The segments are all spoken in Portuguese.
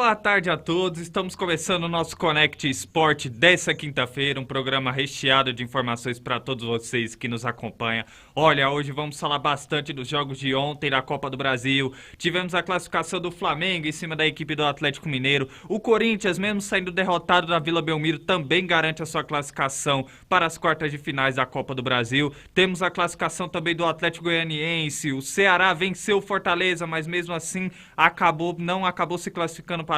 Boa tarde a todos, estamos começando o nosso Connect Sport dessa quinta-feira, um programa recheado de informações para todos vocês que nos acompanham. Olha, hoje vamos falar bastante dos jogos de ontem da Copa do Brasil. Tivemos a classificação do Flamengo em cima da equipe do Atlético Mineiro. O Corinthians, mesmo saindo derrotado da Vila Belmiro, também garante a sua classificação para as quartas de finais da Copa do Brasil. Temos a classificação também do Atlético Goianiense. O Ceará venceu o Fortaleza, mas mesmo assim não acabou se classificando para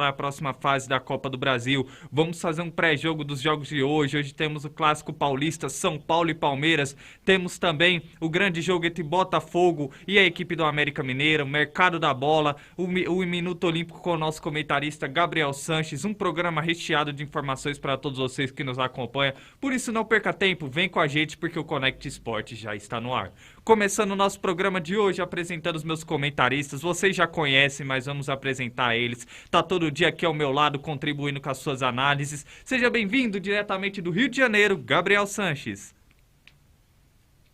a próxima fase da Copa do Brasil. Vamos fazer um pré-jogo dos jogos de hoje. Hoje temos o Clássico Paulista, São Paulo e Palmeiras. Temos também o grande jogo entre Botafogo e a equipe do América Mineiro, Mercado da Bola, o Minuto Olímpico com o nosso comentarista Gabriel Sanches. Um programa recheado de informações para todos vocês que nos acompanham. Por isso não perca tempo, vem com a gente porque o Connect Sport já está no ar. Começando o nosso programa de hoje, apresentando os meus comentaristas. Vocês já conhecem, mas vamos apresentar eles. Tá todo dia aqui ao meu lado, contribuindo com as suas análises. Seja bem-vindo diretamente do Rio de Janeiro, Gabriel Sanches.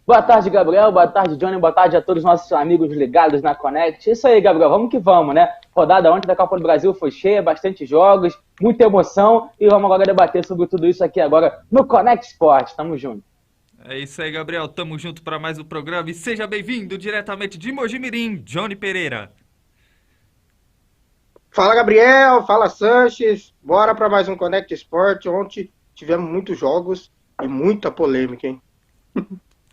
Boa tarde, Gabriel. Boa tarde, Johnny. Boa tarde a todos os nossos amigos ligados na Connect. Isso aí, Gabriel. Vamos que vamos, né? Rodada ontem da Copa do Brasil foi cheia, bastante jogos, muita emoção. E vamos agora debater sobre tudo isso aqui agora no Connect Sport. Tamo junto. É isso aí, Gabriel. Tamo junto para mais um programa. E seja bem-vindo diretamente de Mojimirim, Johnny Pereira. Fala, Gabriel. Fala, Sanches. Bora para mais um Connect Sport. Ontem tivemos muitos jogos e muita polêmica, hein?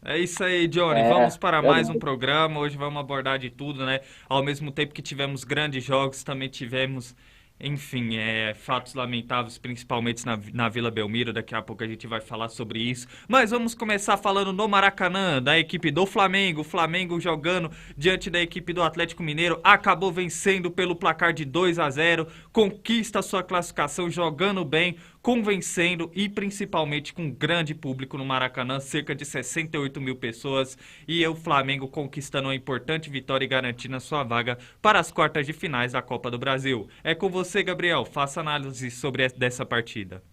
É isso aí, Johnny. Vamos para mais um programa. Hoje vamos abordar de tudo, né? Ao mesmo tempo que tivemos grandes jogos, também tivemos, enfim, fatos lamentáveis, principalmente na Vila Belmiro. Daqui a pouco a gente vai falar sobre isso. Mas vamos começar falando no Maracanã, da equipe do Flamengo. O Flamengo jogando diante da equipe do Atlético Mineiro. Acabou vencendo pelo placar de 2-0. Conquista a sua classificação jogando bem, convencendo e principalmente com um grande público no Maracanã, cerca de 68 mil pessoas, e o Flamengo conquistando uma importante vitória e garantindo a sua vaga para as quartas de finais da Copa do Brasil. É com você, Gabriel, faça análise sobre dessa partida.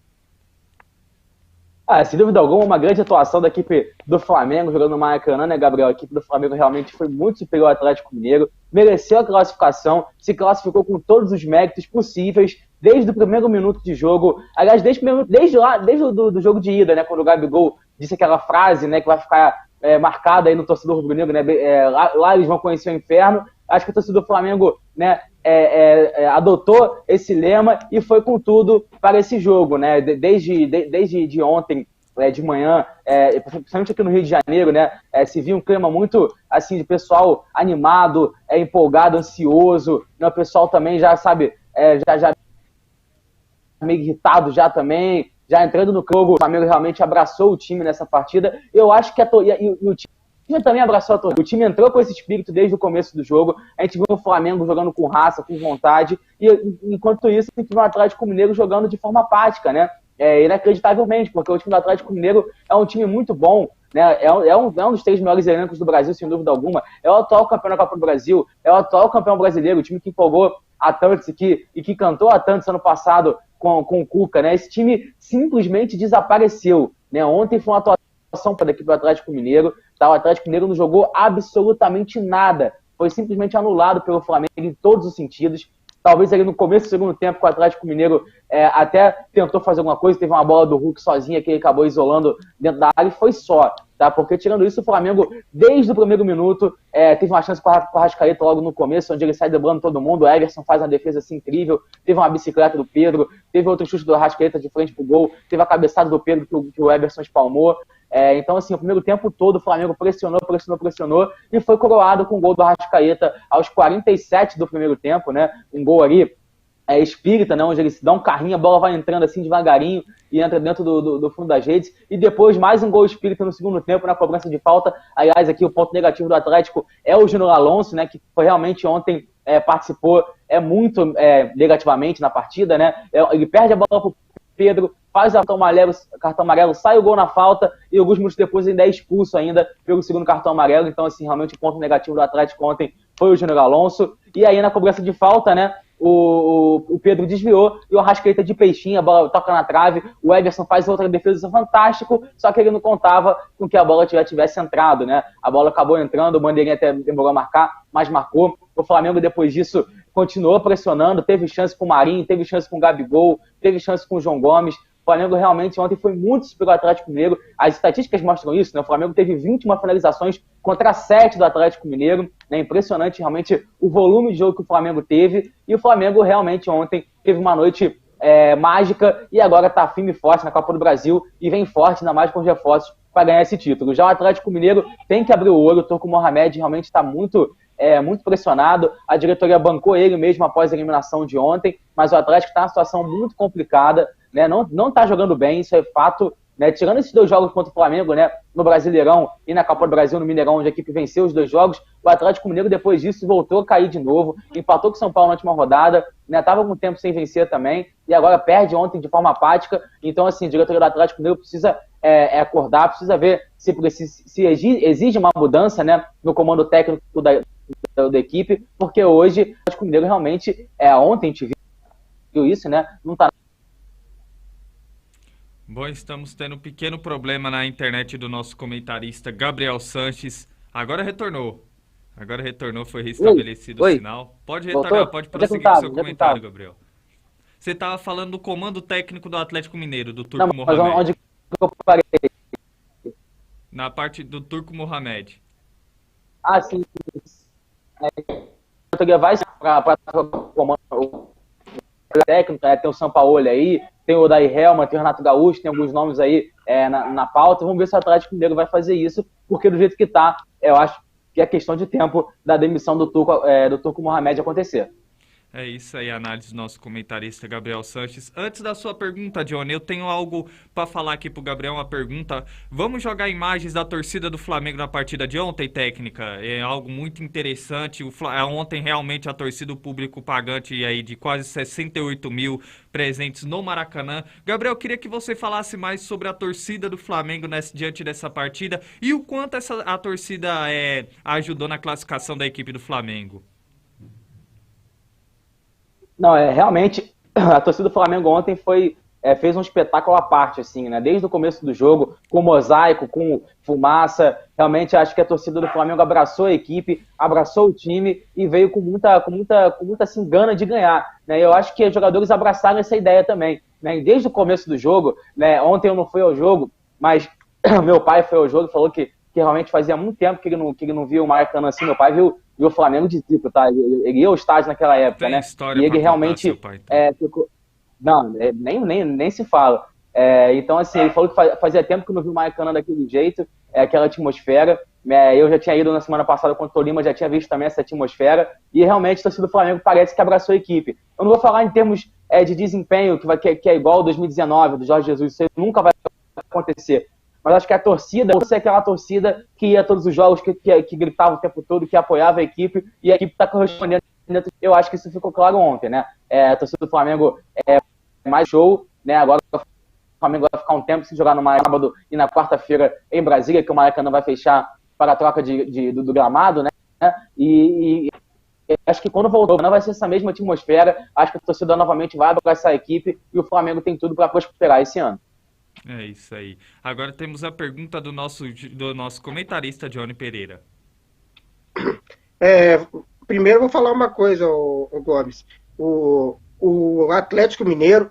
Sem dúvida alguma, uma grande atuação da equipe do Flamengo jogando no Maracanã, né, Gabriel? A equipe do Flamengo realmente foi muito superior ao Atlético Mineiro, mereceu a classificação, se classificou com todos os méritos possíveis, desde o primeiro minuto de jogo, aliás, desde o jogo de ida, né, quando o Gabigol disse aquela frase, né, que vai ficar marcada aí no torcedor rubro-negro, né, lá eles vão conhecer o inferno. Acho que o torcedor do Flamengo, né, adotou esse lema e foi com tudo para esse jogo, né, desde ontem, de manhã, principalmente aqui no Rio de Janeiro, né, se viu um clima muito, assim, de pessoal animado, empolgado, ansioso, né, o pessoal também já, sabe, já meio irritado já também, já entrando no jogo. O Flamengo realmente abraçou o time nessa partida. Eu acho que o time também abraçou a torcida. O time entrou com esse espírito desde o começo do jogo. A gente viu o Flamengo jogando com raça, com vontade. E enquanto isso, a gente viu o Atlético Mineiro jogando de forma apática, né? Inacreditavelmente, porque o time do Atlético Mineiro é um time muito bom, né? É um dos 3 melhores elencos do Brasil, sem dúvida alguma. É o atual campeão da Copa do Brasil, é o atual campeão brasileiro, o time que empolgou a tantos e que cantou a tantos ano passado com o Cuca, né? Esse time simplesmente desapareceu, né? Ontem foi uma atuação para a equipe do Atlético Mineiro, tá? O Atlético Mineiro não jogou absolutamente nada, foi simplesmente anulado pelo Flamengo em todos os sentidos. Talvez ali no começo do segundo tempo, que o Atlético Mineiro até tentou fazer alguma coisa, teve uma bola do Hulk sozinha que ele acabou isolando dentro da área e foi só, tá? Porque tirando isso, o Flamengo, desde o primeiro minuto, teve uma chance com o Arrascaeta logo no começo, onde ele sai driblando todo mundo, o Everson faz uma defesa assim incrível, teve uma bicicleta do Pedro, teve outro chute do Arrascaeta de frente pro gol, teve a cabeçada do Pedro que o Everson espalmou. Então, assim, o primeiro tempo todo o Flamengo pressionou e foi coroado com o gol do Arrascaeta aos 47 do primeiro tempo, né? Um gol ali espírita, né? Onde ele se dá um carrinho, a bola vai entrando assim devagarinho e entra dentro do fundo das redes. E depois mais um gol espírita no segundo tempo na cobrança de falta. Aliás, aqui o ponto negativo do Atlético é o Júnior Alonso, né? Que foi realmente ontem participou muito negativamente na partida, né? Ele perde a bola pro Pedro, faz o cartão amarelo, sai o gol na falta e alguns minutos depois ainda é expulso ainda pelo segundo cartão amarelo. Então, assim, realmente o ponto negativo do Atlético ontem foi o Júnior Alonso. E aí na cobrança de falta, né, o Pedro desviou e o Arrascaeta de peixinho, a bola toca na trave, o Everson faz outra defesa fantástico, só que ele não contava com que a bola tivesse entrado, né? A bola acabou entrando, o Bandeirinha até demorou a marcar, mas marcou. O Flamengo depois disso continuou pressionando, teve chance com o Marinho, teve chance com o Gabigol, teve chance com o João Gomes. O Flamengo realmente ontem foi muito superior ao Atlético Mineiro. As estatísticas mostram isso, né? O Flamengo teve 21 finalizações contra 7 do Atlético Mineiro. É impressionante realmente o volume de jogo que o Flamengo teve. E o Flamengo realmente ontem teve uma noite mágica e agora está firme e forte na Copa do Brasil e vem forte, ainda mais com os reforços, para ganhar esse título. Já o Atlético Mineiro tem que abrir o olho. O Turco Mohamed realmente está muito pressionado. A diretoria bancou ele mesmo após a eliminação de ontem, mas o Atlético está numa situação muito complicada, né? Não está jogando bem, isso é fato, né? Tirando esses 2 jogos contra o Flamengo, né, no Brasileirão e na Copa do Brasil, no Mineirão, onde a equipe venceu os 2 jogos, o Atlético Mineiro depois disso voltou a cair de novo, empatou com o São Paulo na última rodada, né, estava com tempo sem vencer também, e agora perde ontem de forma apática. Então, assim, a diretoria do Atlético Mineiro precisa acordar, precisa ver se exige uma mudança, né, no comando técnico da equipe, porque hoje o Atlético Mineiro realmente, ontem a gente viu isso, né, não está. Bom, estamos tendo um pequeno problema na internet do nosso comentarista Gabriel Sanches. Agora retornou, foi restabelecido o sinal. Pode retornar, pode prosseguir com o seu comentário, Gabriel. Você estava falando do comando técnico do Atlético Mineiro, do Turco Mohamed. Mas onde eu parei? Na parte do Turco Mohamed. Ah, sim. Vai para o comando técnico, tem o Sampaoli aí, tem o Daí Helma, tem o Renato Gaúcho, tem alguns nomes aí na pauta. Vamos ver se o Atlético Mineiro vai fazer isso, porque do jeito que tá, eu acho que é questão de tempo da demissão do Turco Mohamed acontecer. É isso aí, a análise do nosso comentarista Gabriel Sanches. Antes da sua pergunta, Johnny, eu tenho algo para falar aqui pro Gabriel, uma pergunta. Vamos jogar imagens da torcida do Flamengo na partida de ontem, técnica? É algo muito interessante. Ontem realmente a torcida, o público pagante aí de quase 68 mil presentes no Maracanã. Gabriel, queria que você falasse mais sobre a torcida do Flamengo diante dessa partida e o quanto a torcida ajudou na classificação da equipe do Flamengo. Não, realmente, a torcida do Flamengo ontem fez um espetáculo à parte, assim, né? Desde o começo do jogo, com mosaico, com fumaça. Realmente, acho que a torcida do Flamengo abraçou a equipe, abraçou o time e veio com muita assim, gana de ganhar, né? Eu acho que os jogadores abraçaram essa ideia também, né? E desde o começo do jogo, né? Ontem eu não fui ao jogo, mas meu pai foi ao jogo e falou que realmente fazia muito tempo que ele não via o Maracanã assim. Meu pai viu o Flamengo de zico, tá? Ele ia ao estádio naquela época, né? E ele realmente pai, então. ficou... Não, nem se fala. Então, assim, ele falou que fazia tempo que não viu o Maracanã daquele jeito, aquela atmosfera. Eu já tinha ido na semana passada contra o Tolima, já tinha visto também essa atmosfera. E realmente a torcida do Flamengo parece que abraçou a equipe. Eu não vou falar em termos de desempenho, que é igual ao 2019, do Jorge Jesus, isso nunca vai acontecer. Mas acho que a torcida, é aquela torcida que ia a todos os jogos, que gritava o tempo todo, que apoiava a equipe, e a equipe está correspondendo. Eu acho que isso ficou claro ontem, né? A torcida do Flamengo mais show, né? Agora o Flamengo vai ficar um tempo sem jogar no sábado e na quarta-feira em Brasília, que o Maracanã vai fechar para a troca do gramado, né? E acho que quando voltou, não vai ser essa mesma atmosfera. Acho que a torcida novamente vai abraçar a equipe e o Flamengo tem tudo para prosperar esse ano. É isso aí. Agora temos a pergunta do nosso comentarista, Johnny Pereira. Primeiro eu vou falar uma coisa, o Gomes. O Atlético Mineiro,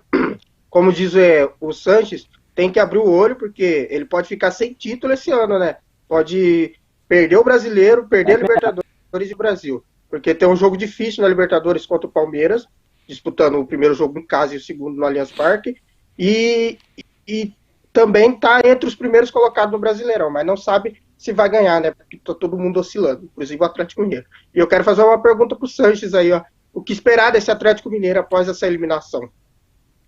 como diz o Sanches, tem que abrir o olho, porque ele pode ficar sem título esse ano, né? Pode perder o Brasileiro, perder a Libertadores do Brasil. Porque tem um jogo difícil na Libertadores contra o Palmeiras, disputando o primeiro jogo em casa e o segundo no Allianz Parque. E também está entre os primeiros colocados no Brasileirão, mas não sabe se vai ganhar, né? Porque está todo mundo oscilando, inclusive o Atlético Mineiro. E eu quero fazer uma pergunta para o Sanches aí, ó. O que esperar desse Atlético Mineiro após essa eliminação?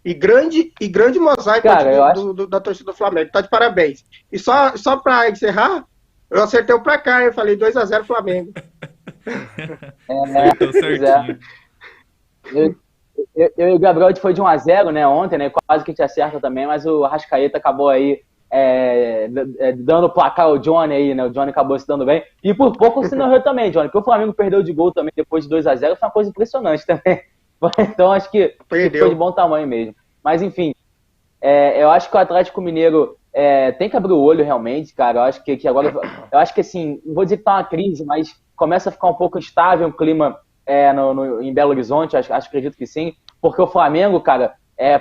E grande mosaico, cara, da torcida do Flamengo. Tá de parabéns. E só para encerrar, eu acertei o placar, eu falei 2-0 Flamengo. Acertou certinho. Eu e o Gabriel foi de 1-0, né, ontem, né, quase que a gente acerta também, mas o Arrascaeta acabou aí dando o placar ao Johnny aí, né, o Johnny acabou se dando bem, e por pouco se não errou também, Johnny, porque o Flamengo perdeu de gol também depois de 2-0, foi uma coisa impressionante também, então acho que foi de bom tamanho mesmo, mas enfim, eu acho que o Atlético Mineiro tem que abrir o olho realmente, cara, eu acho que agora, eu acho que assim, não vou dizer que tá uma crise, mas começa a ficar um pouco instável o clima em Belo Horizonte, acredito que sim, porque o Flamengo, cara,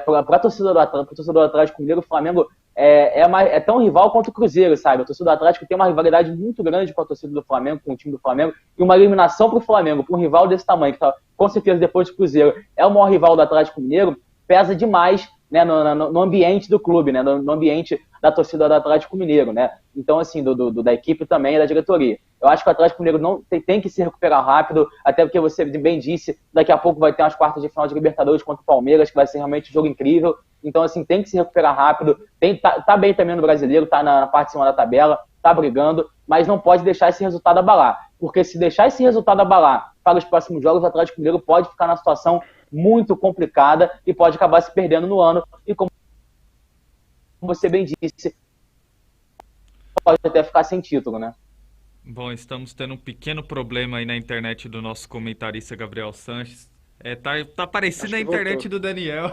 para a torcida do Atlético Mineiro, o Flamengo é tão rival quanto o Cruzeiro, sabe? A torcida do Atlético tem uma rivalidade muito grande com a torcida do Flamengo, com o time do Flamengo, e uma eliminação para o Flamengo, para um rival desse tamanho, que tá, com certeza depois do Cruzeiro é o maior rival do Atlético Mineiro, pesa demais, né, no ambiente do clube, né, no ambiente da torcida do Atlético Mineiro, né? Então, assim, da equipe também e da diretoria. Eu acho que o Atlético Mineiro não tem que se recuperar rápido, até porque você bem disse, daqui a pouco vai ter umas quartas de final de Libertadores contra o Palmeiras, que vai ser realmente um jogo incrível. Então, assim, tem que se recuperar rápido. Tá bem também no Brasileiro, tá na parte de cima da tabela, tá brigando, mas não pode deixar esse resultado abalar. Porque se deixar esse resultado abalar para os próximos jogos, o Atlético Mineiro pode ficar numa situação muito complicada e pode acabar se perdendo no ano. E como você bem disse, pode até ficar sem título, né? Bom, estamos tendo um pequeno problema aí na internet do nosso comentarista Gabriel Sanches. Tá parecendo a internet do Daniel.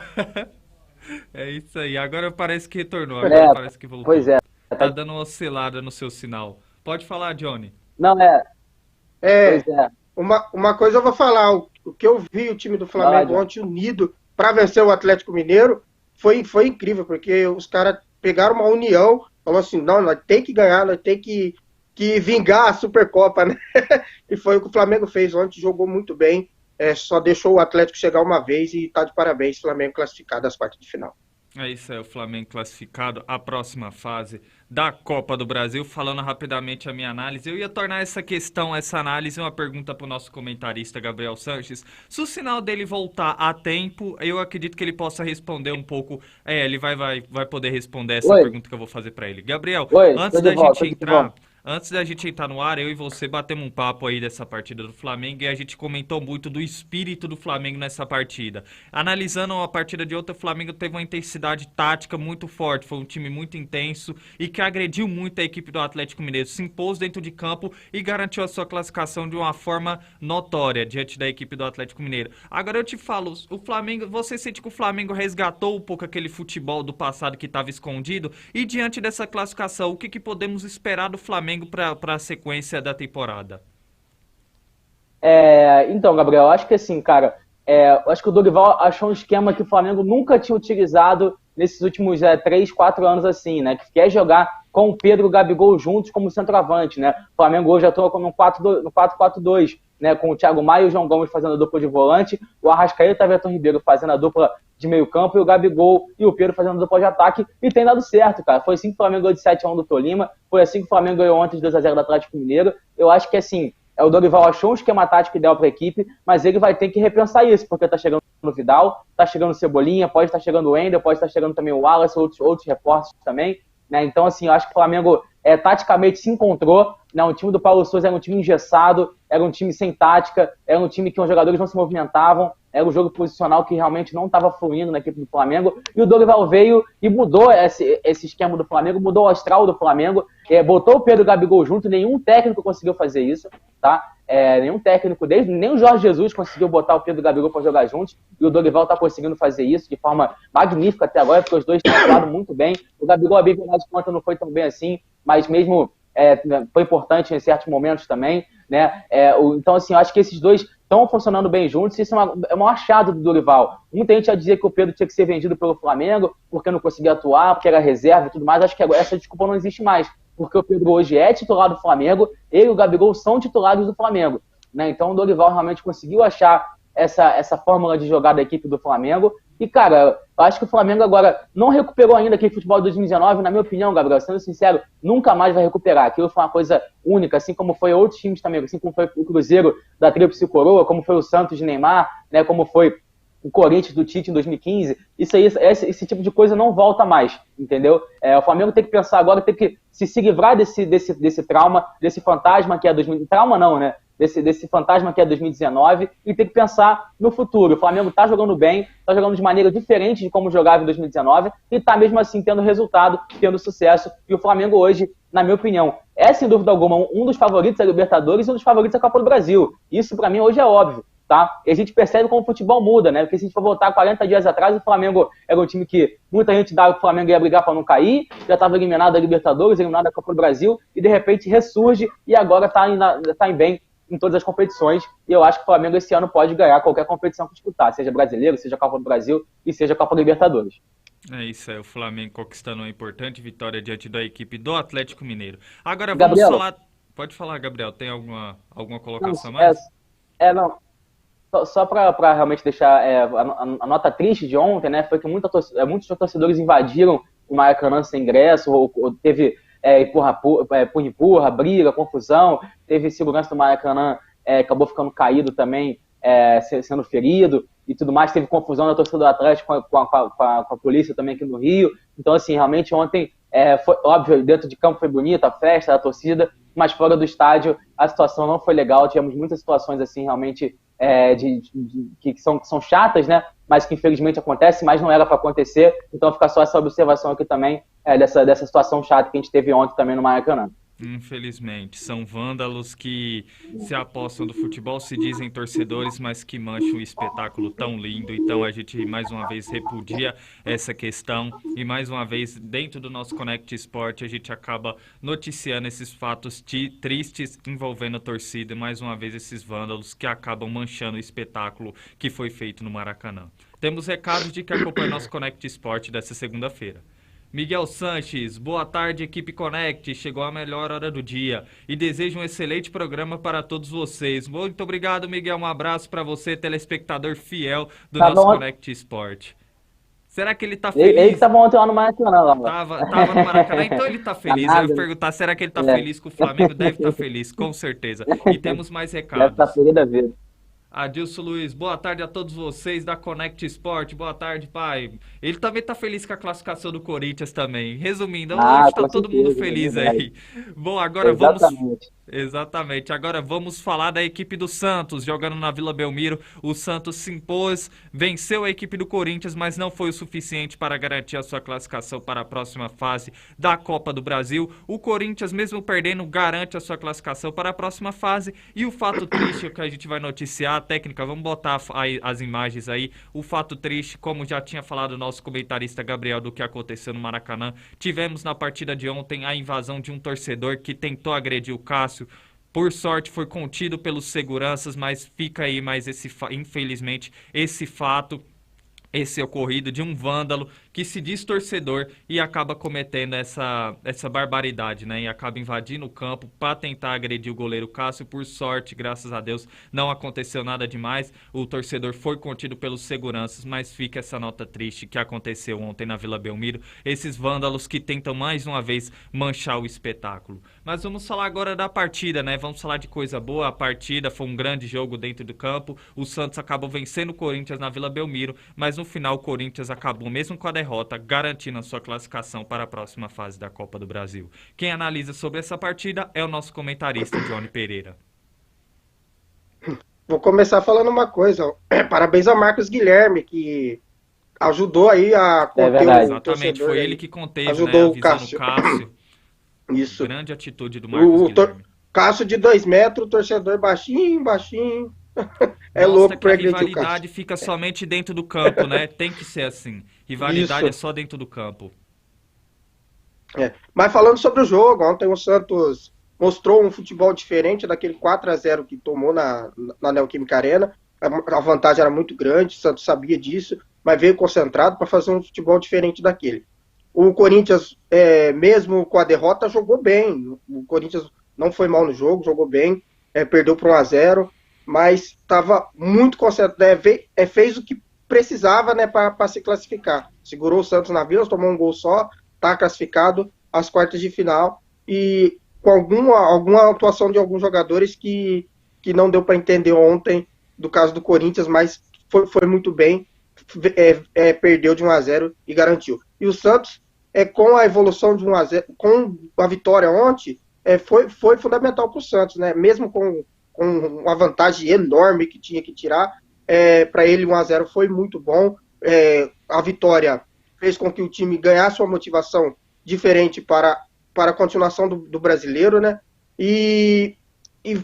É isso aí. Agora parece que retornou. Agora parece que voltou. Pois é. Tá dando uma oscilada no seu sinal. Pode falar, Johnny. Não, Pois é. Uma coisa eu vou falar. O que eu vi o time do Flamengo ontem unido para vencer o Atlético Mineiro foi incrível, porque os caras pegaram uma união, falaram assim, não, nós tem que ganhar, nós tem que vingar a Supercopa, né? E foi o que o Flamengo fez ontem, jogou muito bem, só deixou o Atlético chegar uma vez e tá de parabéns, Flamengo classificado às quartas de final. É isso aí, o Flamengo classificado à próxima fase da Copa do Brasil. Falando rapidamente a minha análise, eu ia tornar essa análise, uma pergunta para o nosso comentarista Gabriel Sanches. Se o sinal dele voltar a tempo, eu acredito que ele possa responder um pouco. Ele vai poder responder essa pergunta que eu vou fazer para ele. Gabriel, Antes da gente entrar no ar, eu e você batemos um papo aí dessa partida do Flamengo e a gente comentou muito do espírito do Flamengo nessa partida. Analisando a partida de ontem, o Flamengo teve uma intensidade tática muito forte, foi um time muito intenso e que agrediu muito a equipe do Atlético Mineiro, se impôs dentro de campo e garantiu a sua classificação de uma forma notória diante da equipe do Atlético Mineiro. Agora eu te falo, o Flamengo, você sente que o Flamengo resgatou um pouco aquele futebol do passado que estava escondido e diante dessa classificação, o que podemos esperar do Flamengo para a sequência da temporada? Então, Gabriel, acho que assim, cara, acho que o Dorival achou um esquema que o Flamengo nunca tinha utilizado nesses últimos 3, 4 anos, assim, né? Que quer jogar com o Pedro e o Gabigol juntos como centroavante, né? O Flamengo hoje atua no 4-4-2, né? Com o Thiago Maia e o João Gomes fazendo a dupla de volante, o Arrascaeta e o Everton Ribeiro fazendo a dupla de meio campo e o Gabigol e o Pedro fazendo a dupla de ataque, e tem dado certo, cara. Foi assim que o Flamengo ganhou de 7-1 do Tolima, foi assim que o Flamengo ganhou ontem de 2-0 do Atlético Mineiro. Eu acho que, assim, o Dorival achou um esquema tático ideal para a equipe, mas ele vai ter que repensar isso, porque tá chegando o Vidal, tá chegando o Cebolinha, pode estar chegando o Wender, pode estar chegando também o Wallace, outros reforços também, né? Então, assim, eu acho que o Flamengo taticamente se encontrou, né? O time do Paulo Sousa era um time engessado, era um time sem tática, era um time que os jogadores não se movimentavam, era um jogo posicional que realmente não estava fluindo na equipe do Flamengo, e o Dorival veio e mudou esse esquema do Flamengo, mudou o astral do Flamengo, botou o Pedro e o Gabigol junto, nenhum técnico conseguiu fazer isso, tá? Nenhum técnico, nem o Jorge Jesus conseguiu botar o Pedro e o Gabigol para jogar juntos, e o Dorival está conseguindo fazer isso de forma magnífica até agora, porque os dois têm atuado muito bem. O Gabigol, a bem verdade de conta, não foi tão bem assim, mas mesmo foi importante em certos momentos também, né? Então, assim, eu acho que esses dois estão funcionando bem juntos, isso é um achado do Dorival. Muita gente já dizia que o Pedro tinha que ser vendido pelo Flamengo, porque não conseguia atuar, porque era reserva e tudo mais. Acho que essa desculpa não existe mais, porque o Pedro hoje é titular do Flamengo, ele e o Gabigol são titulares do Flamengo, né? Então o Dorival realmente conseguiu achar essa fórmula de jogar da equipe do Flamengo. E, cara, eu acho que o Flamengo agora não recuperou ainda aquele futebol de 2019, na minha opinião, Gabriel, sendo sincero, nunca mais vai recuperar. Aquilo foi uma coisa única, assim como foi outros times também, assim como foi o Cruzeiro da Tríplice Coroa, como foi o Santos de Neymar, né, como foi o Corinthians do Tite em 2015. Isso aí, esse tipo de coisa não volta mais, entendeu? O Flamengo tem que pensar agora, tem que se livrar desse trauma, desse fantasma que é 2019. Trauma não, né? Desse fantasma que é 2019, e tem que pensar no futuro. O Flamengo está jogando bem, está jogando de maneira diferente de como jogava em 2019, e está mesmo assim tendo resultado, tendo sucesso. E o Flamengo hoje, na minha opinião, sem dúvida alguma um dos favoritos da Libertadores e um dos favoritos da Copa do Brasil. Isso para mim hoje é óbvio, tá? E a gente percebe como o futebol muda, né? Porque se a gente for voltar 40 dias atrás, o Flamengo era um time que muita gente dava que o Flamengo ia brigar para não cair, já estava eliminado da Libertadores, eliminado da Copa do Brasil, e de repente ressurge e agora está em bem em todas as competições, e eu acho que o Flamengo esse ano pode ganhar qualquer competição que disputar, seja brasileiro, seja Copa do Brasil e seja Copa Libertadores. É isso aí, o Flamengo conquistando uma importante vitória diante da equipe do Atlético Mineiro. Agora vamos Gabriel, falar. Pode falar, Gabriel, tem alguma não, colocação a mais? não, só para realmente deixar a nota triste de ontem, né, foi que muitos torcedores invadiram o Maracanã sem ingresso, ou teve empurra-empurra, briga, confusão, teve segurança do Maracanã, acabou ficando caído também, sendo ferido e tudo mais, teve confusão na torcida do Atlético com a polícia também aqui no Rio. Então, assim, realmente ontem, foi óbvio, dentro de campo foi bonita a festa, a torcida, mas fora do estádio a situação não foi legal, tivemos muitas situações assim realmente que são chatas, né? Mas que infelizmente acontece, mas não era para acontecer. Então fica só essa observação aqui também dessa situação chata que a gente teve ontem também no Maracanã. Infelizmente, são vândalos que se apostam do futebol, se dizem torcedores, mas que mancham um espetáculo tão lindo. Então a gente mais uma vez repudia essa questão e mais uma vez dentro do nosso Connect Sport a gente acaba noticiando esses fatos tristes envolvendo a torcida e mais uma vez esses vândalos que acabam manchando o espetáculo que foi feito no Maracanã. Temos recados de que acompanha nosso Connect Sport dessa segunda-feira. Miguel Sanches, boa tarde, equipe Connect. Chegou a melhor hora do dia e desejo um excelente programa para todos vocês. Muito obrigado, Miguel. Um abraço para você, telespectador fiel do nosso Connect Sport. Será que ele tá feliz? Ele estava ontem lá no Maracanã. Lá, tava no Maracanã, então ele tá feliz. Eu ia perguntar, será que ele tá feliz com o Flamengo? Deve estar feliz, com certeza. E temos mais recados. Deve estar feliz da vida. Adilson Luiz, boa tarde a todos vocês da Connect Sport, boa tarde, pai. Ele também tá feliz com a classificação do Corinthians também. Resumindo, hoje tá todo mundo feliz aí. Bom, agora Exatamente. Agora vamos falar da equipe do Santos, jogando na Vila Belmiro. O Santos se impôs, venceu a equipe do Corinthians, mas não foi o suficiente para garantir a sua classificação para a próxima fase da Copa do Brasil. O Corinthians, mesmo perdendo, garante a sua classificação para a próxima fase. E o fato triste que a gente vai noticiar, a técnica, vamos botar as imagens aí. O fato triste, como já tinha falado o nosso comentarista Gabriel do que aconteceu no Maracanã, tivemos na partida de ontem a invasão de um torcedor que tentou agredir o Cássio. Por sorte foi contido pelos seguranças, mas fica aí mais infelizmente esse fato, esse ocorrido de um vândalo que se diz torcedor e acaba cometendo essa barbaridade, né? E acaba invadindo o campo para tentar agredir o goleiro Cássio. Por sorte, graças a Deus, não aconteceu nada demais. O torcedor foi contido pelos seguranças, mas fica essa nota triste que aconteceu ontem na Vila Belmiro. Esses vândalos que tentam mais uma vez manchar o espetáculo. Mas vamos falar agora da partida, né? Vamos falar de coisa boa. A partida foi um grande jogo dentro do campo. O Santos acabou vencendo o Corinthians na Vila Belmiro, mas no final o Corinthians acabou, mesmo com a derrota, garantindo a sua classificação para a próxima fase da Copa do Brasil. Quem analisa sobre essa partida é o nosso comentarista, Johnny Pereira. Vou começar falando uma coisa. Parabéns ao Marcos Guilherme, que ajudou aí a conter o Exatamente, foi ele que conteve, ajudou, né, o Cássio. Isso. Grande atitude do Marcos Guilherme. Cássio de 2 metros, torcedor baixinho. É Mostra louco que a agredir o Cássio. rivalidade fica somente dentro do campo, né? Tem que ser assim. Rivalidade é só dentro do campo. Mas falando sobre o jogo, ontem o Santos mostrou um futebol diferente daquele 4-0 que tomou na Neoquímica Arena. A vantagem era muito grande, o Santos sabia disso, mas veio concentrado para fazer um futebol diferente daquele. O Corinthians, mesmo com a derrota, jogou bem. O Corinthians não foi mal no jogo, jogou bem, perdeu por 1-0, mas estava muito concentrado, fez o que precisava, né, para se classificar. Segurou o Santos na Vila, tomou um gol só, está classificado às quartas de final, e com alguma atuação de alguns jogadores que não deu para entender ontem, do caso do Corinthians, mas foi muito bem, perdeu de 1-0 e garantiu. E o Santos, com a evolução de 1-0, com a vitória ontem, foi fundamental para o Santos, né? Mesmo com uma vantagem enorme que tinha que tirar, para ele 1-0 foi muito bom. A vitória fez com que o time ganhasse uma motivação diferente para a continuação do brasileiro, né? E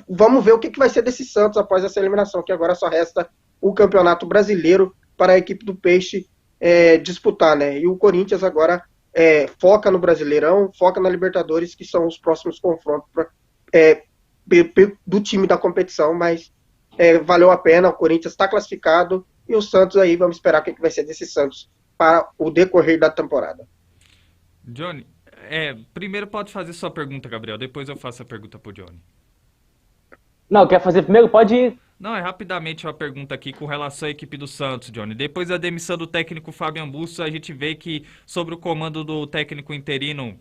vamos ver o que vai ser desse Santos após essa eliminação, que agora só resta o Campeonato Brasileiro para a equipe do Peixe disputar, né? E o Corinthians agora foca no Brasileirão, foca na Libertadores, que são os próximos confrontos. do time da competição, mas valeu a pena, o Corinthians está classificado, e o Santos aí, vamos esperar o que vai ser desse Santos para o decorrer da temporada. Johnny, primeiro pode fazer sua pergunta, Gabriel, depois eu faço a pergunta pro Johnny. Não, quer fazer primeiro? Pode ir. Não, é rapidamente uma pergunta aqui com relação à equipe do Santos, Johnny. Depois da demissão do técnico Fábio Busso, a gente vê que, sob o comando do técnico interino,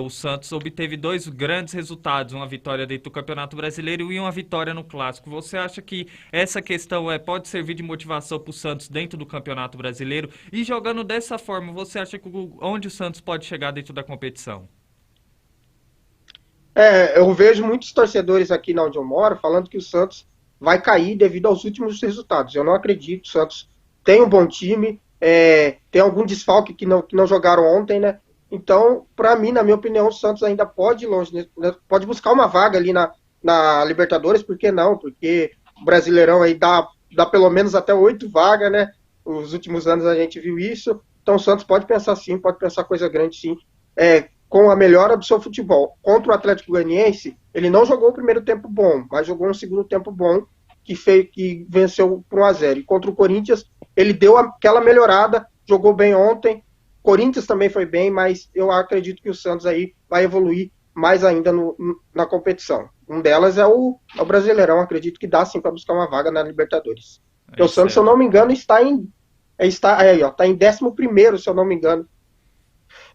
o Santos obteve 2 grandes resultados, uma vitória dentro do Campeonato Brasileiro e uma vitória no Clássico. Você acha que essa questão pode servir de motivação para o Santos dentro do Campeonato Brasileiro? E jogando dessa forma, você acha que onde o Santos pode chegar dentro da competição? Eu vejo muitos torcedores aqui onde eu moro falando que o Santos vai cair devido aos últimos resultados. Eu não acredito. O Santos tem um bom time, tem algum desfalque que não jogaram ontem, né? Então, para mim, na minha opinião, o Santos ainda pode ir longe, né? Pode buscar uma vaga ali na Libertadores, por que não? Porque o Brasileirão aí dá pelo menos até 8 vagas, né? Os últimos anos a gente viu isso. Então o Santos pode pensar sim, pode pensar coisa grande sim. Com a melhora do seu futebol. Contra o Atlético Goianiense, ele não jogou o primeiro tempo bom, mas jogou um segundo tempo bom, que venceu por 1-0. E contra o Corinthians, ele deu aquela melhorada, jogou bem ontem. Corinthians também foi bem, mas eu acredito que o Santos aí vai evoluir mais ainda na competição. Um delas é o Brasileirão, acredito que dá sim para buscar uma vaga na Libertadores. O Santos, se eu não me engano, está em 11º, se eu não me engano.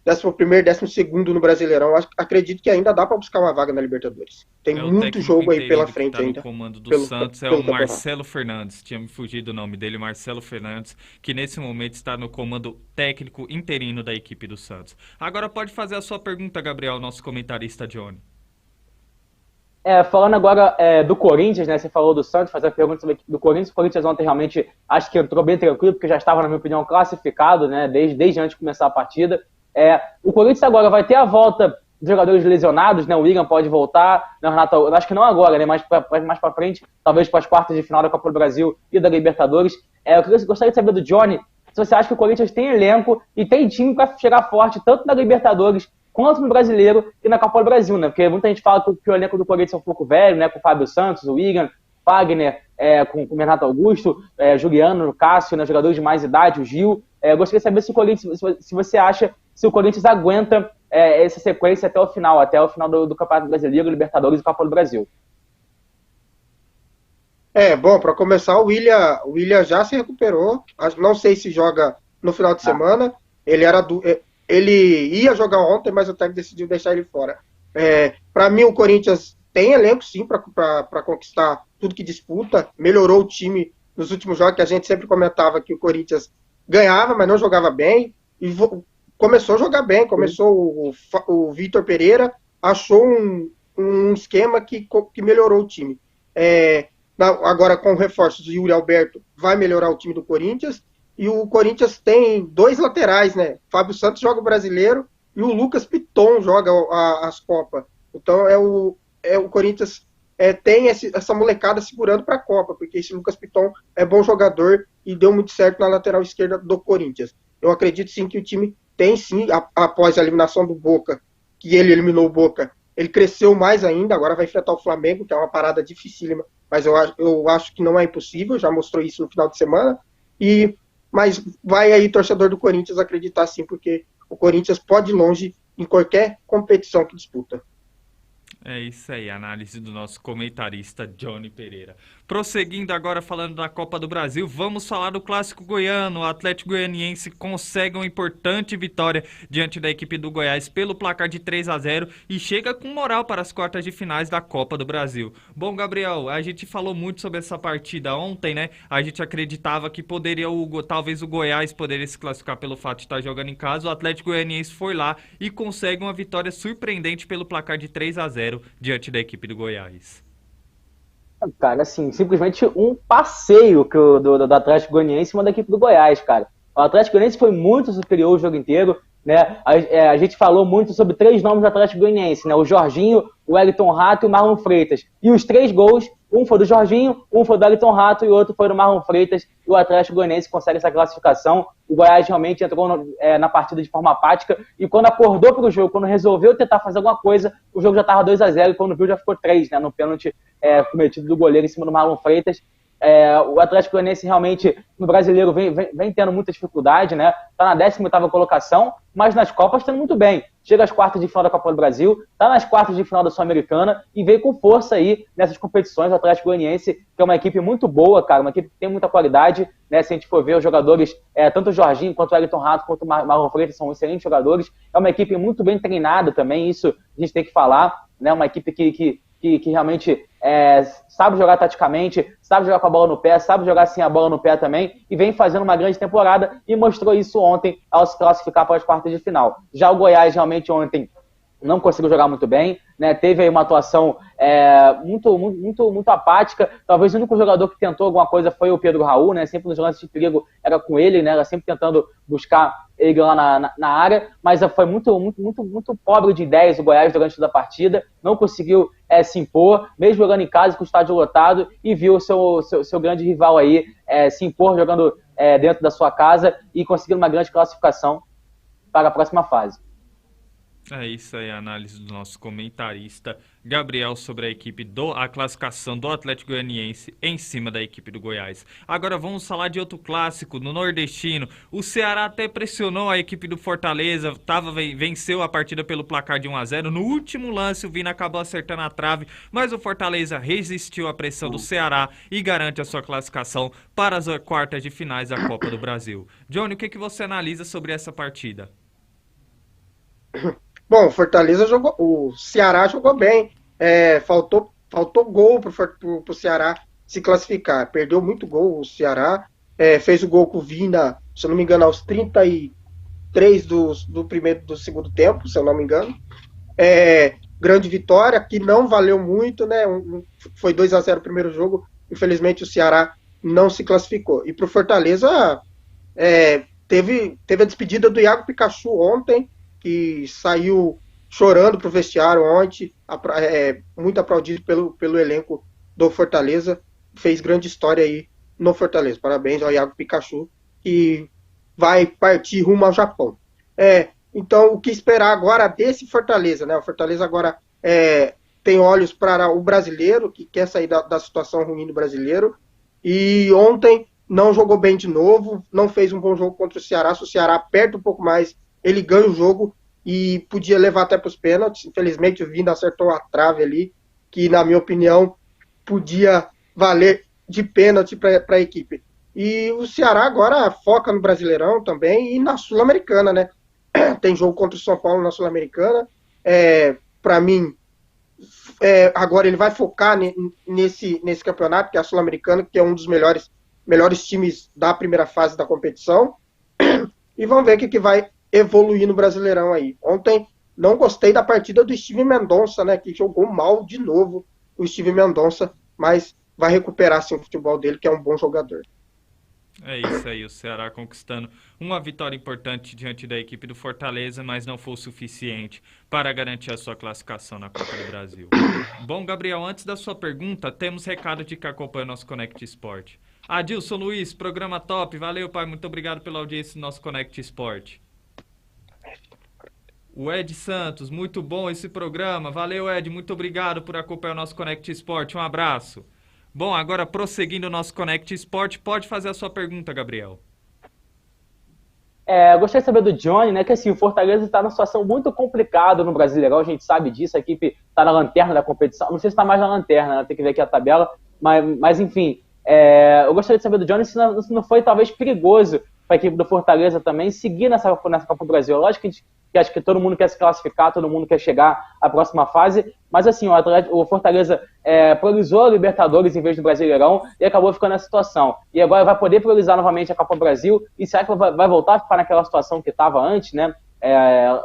11º, 12º no Brasileirão. Acredito que ainda dá para buscar uma vaga na Libertadores. Tem muito jogo aí pela frente tá ainda. O comando do Santos é o Marcelo Fernandes. Tinha me fugido o nome dele, Marcelo Fernandes, que nesse momento está no comando técnico interino da equipe do Santos. Agora pode fazer a sua pergunta, Gabriel, nosso comentarista Johnny. Falando agora do Corinthians, né? Você falou do Santos, fazer a pergunta sobre a equipe do Corinthians. O Corinthians ontem realmente acho que entrou bem tranquilo, porque já estava, na minha opinião, classificado, né? Desde antes de começar a partida. O Corinthians agora vai ter a volta dos jogadores lesionados, né? O Willian pode voltar, né, Renato? Eu acho que não agora, né? Mais pra frente, talvez para as quartas de final da Copa do Brasil e da Libertadores. Eu gostaria de saber do Johnny se você acha que o Corinthians tem elenco e tem time para chegar forte tanto na Libertadores quanto no Brasileiro e na Copa do Brasil, né? Porque muita gente fala que o elenco do Corinthians é um pouco velho, né? Com o Fábio Santos, o Willian, Fagner, com o Renato Augusto, Juliano, Cássio, né? Jogadores de mais idade, o Gil. Eu gostaria de saber se o Corinthians, se você acha se o Corinthians aguenta essa sequência até o final do Campeonato Brasileiro, Libertadores e Copa do Brasil. Bom, para começar, o Willian já se recuperou. Não sei se joga no final de semana. Ele ia jogar ontem, mas o técnico decidiu deixar ele fora. Para mim, o Corinthians tem elenco, sim, para conquistar tudo que disputa. Melhorou o time nos últimos jogos, que a gente sempre comentava que o Corinthians ganhava, mas não jogava bem. E começou a jogar bem. Começou o Vitor Pereira, achou um esquema que melhorou o time. Agora, com reforços do Yuri Alberto, vai melhorar o time do Corinthians. E o Corinthians tem 2 laterais, né? Fábio Santos joga o Brasileiro e o Lucas Piton joga as Copas. Então, o Corinthians tem essa molecada segurando para a Copa, porque esse Lucas Piton é bom jogador e deu muito certo na lateral esquerda do Corinthians. Eu acredito, sim, que o time tem, sim, após a eliminação do Boca, que ele eliminou o Boca, ele cresceu mais ainda, agora vai enfrentar o Flamengo, que é uma parada dificílima, mas eu acho que não é impossível, já mostrou isso no final de semana, mas vai aí, torcedor do Corinthians, acreditar sim, porque o Corinthians pode ir longe em qualquer competição que disputa. É isso aí, análise do nosso comentarista Johnny Pereira. Prosseguindo agora falando da Copa do Brasil, vamos falar do Clássico Goiano. O Atlético Goianiense consegue uma importante vitória diante da equipe do Goiás pelo placar de 3-0 e chega com moral para as quartas de finais da Copa do Brasil. Bom, Gabriel, a gente falou muito sobre essa partida ontem, né? A gente acreditava que talvez o Goiás poderia se classificar pelo fato de estar jogando em casa. O Atlético Goianiense foi lá e consegue uma vitória surpreendente pelo placar de 3-0 diante da equipe do Goiás. Cara, assim, simplesmente um passeio do Atlético Goianiense em cima da equipe do Goiás, cara. O Atlético Goianiense foi muito superior o jogo inteiro, né? A gente falou muito sobre 3 nomes do Atlético Goianiense, né? O Jorginho, o Wellington Rato e o Marlon Freitas. E os 3 gols, um foi do Jorginho, um foi do Wellington Rato e o outro foi do Marlon Freitas. E o Atlético Goianiense consegue essa classificação. O Goiás realmente entrou na partida de forma apática e quando acordou para o jogo, quando resolveu tentar fazer alguma coisa, o jogo já estava 2-0 e quando viu já ficou 3, né? No pênalti cometido do goleiro em cima do Marlon Freitas. O Atlético Goianiense realmente no brasileiro vem tendo muita dificuldade, né? Tá na 18ª colocação, mas nas Copas tá muito bem. Chega às quartas de final da Copa do Brasil, tá nas quartas de final da Sul-Americana e veio com força aí nessas competições. O Atlético Goianiense, que é uma equipe muito boa, cara, uma equipe que tem muita qualidade, né? Se a gente for ver os jogadores, tanto o Jorginho quanto o Wellington Rato, quanto o Marlon Freitas são excelentes jogadores. É uma equipe muito bem treinada também, isso a gente tem que falar, né? Uma equipe que realmente sabe jogar taticamente, sabe jogar com a bola no pé, sabe jogar sem a bola no pé também, e vem fazendo uma grande temporada, e mostrou isso ontem ao se classificar para as quartas de final. Já o Goiás realmente ontem não conseguiu jogar muito bem, né? Teve aí uma atuação muito apática. Talvez o único jogador que tentou alguma coisa foi o Pedro Raul, né? Sempre nos lances de perigo era com ele, né? Era sempre tentando buscar ele lá na área, mas foi muito pobre de ideias o Goiás durante toda a partida, não conseguiu se impor, mesmo jogando em casa com o estádio lotado, e viu o seu grande rival aí se impor jogando dentro da sua casa e conseguindo uma grande classificação para a próxima fase. É isso aí, a análise do nosso comentarista Gabriel sobre a classificação do Atlético Goianiense em cima da equipe do Goiás. Agora vamos falar de outro clássico, no Nordestino. O Ceará até pressionou a equipe do Fortaleza, venceu a partida pelo placar de 1-0. No último lance o Vina acabou acertando a trave, mas o Fortaleza resistiu à pressão do Ceará e garante a sua classificação para as quartas de finais da Copa do Brasil. Johnny, o que você analisa sobre essa partida? Bom, o Ceará jogou bem. Faltou gol pro Ceará se classificar. Perdeu muito gol o Ceará. Fez o gol com o Vina, se eu não me engano, aos 33 do segundo tempo, se eu não me engano. Grande vitória, que não valeu muito, né? Foi 2-0 o primeiro jogo. Infelizmente o Ceará não se classificou. E pro Fortaleza teve a despedida do Iago Pikachu ontem, que saiu chorando pro vestiário ontem, muito aplaudido pelo elenco do Fortaleza, fez grande história aí no Fortaleza. Parabéns ao Iago Pikachu, que vai partir rumo ao Japão. Então, o que esperar agora desse Fortaleza, né? O Fortaleza agora tem olhos para o brasileiro, que quer sair da situação ruim do brasileiro, e ontem não jogou bem de novo, não fez um bom jogo contra o Ceará. Se o Ceará aperta um pouco mais, ele ganha o jogo e podia levar até para os pênaltis. Infelizmente o Vina acertou a trave ali, que na minha opinião podia valer de pênalti para a equipe. E o Ceará agora foca no Brasileirão também e na Sul-Americana, né? Tem jogo contra o São Paulo na Sul-Americana. Para mim, agora ele vai focar nesse campeonato, que é a Sul-Americana, que é um dos melhores times da primeira fase da competição. E vamos ver o que vai evoluir no Brasileirão aí. Ontem não gostei da partida do Steven Mendonça, né, que jogou mal de novo o Steven Mendonça, mas vai recuperar sim o futebol dele, que é um bom jogador. É isso aí, o Ceará conquistando uma vitória importante diante da equipe do Fortaleza, mas não foi o suficiente para garantir a sua classificação na Copa do Brasil. Bom, Gabriel, antes da sua pergunta, temos recado de que acompanha o nosso Connect Sport. Adilson Luiz, programa top, valeu, pai, muito obrigado pela audiência do nosso Connect Sport. O Ed Santos, muito bom esse programa. Valeu, Ed, muito obrigado por acompanhar o nosso Connect Sport. Um abraço. Bom, agora prosseguindo o nosso Connect Sport, pode fazer a sua pergunta, Gabriel. Eu gostaria de saber do Johnny, né, que assim, o Fortaleza está numa situação muito complicada no Brasileirão, a gente sabe disso, a equipe está na lanterna da competição, não sei se está mais na lanterna, né, tem que ver aqui a tabela, mas enfim, eu gostaria de saber do Johnny se não foi talvez perigoso para a equipe do Fortaleza também seguir nessa Copa do Brasil. Lógico que acho que todo mundo quer se classificar, todo mundo quer chegar à próxima fase, mas assim, o Fortaleza priorizou a Libertadores em vez do Brasileirão e acabou ficando nessa situação. E agora vai poder priorizar novamente a Copa do Brasil, e será que vai voltar a ficar naquela situação que estava antes, né?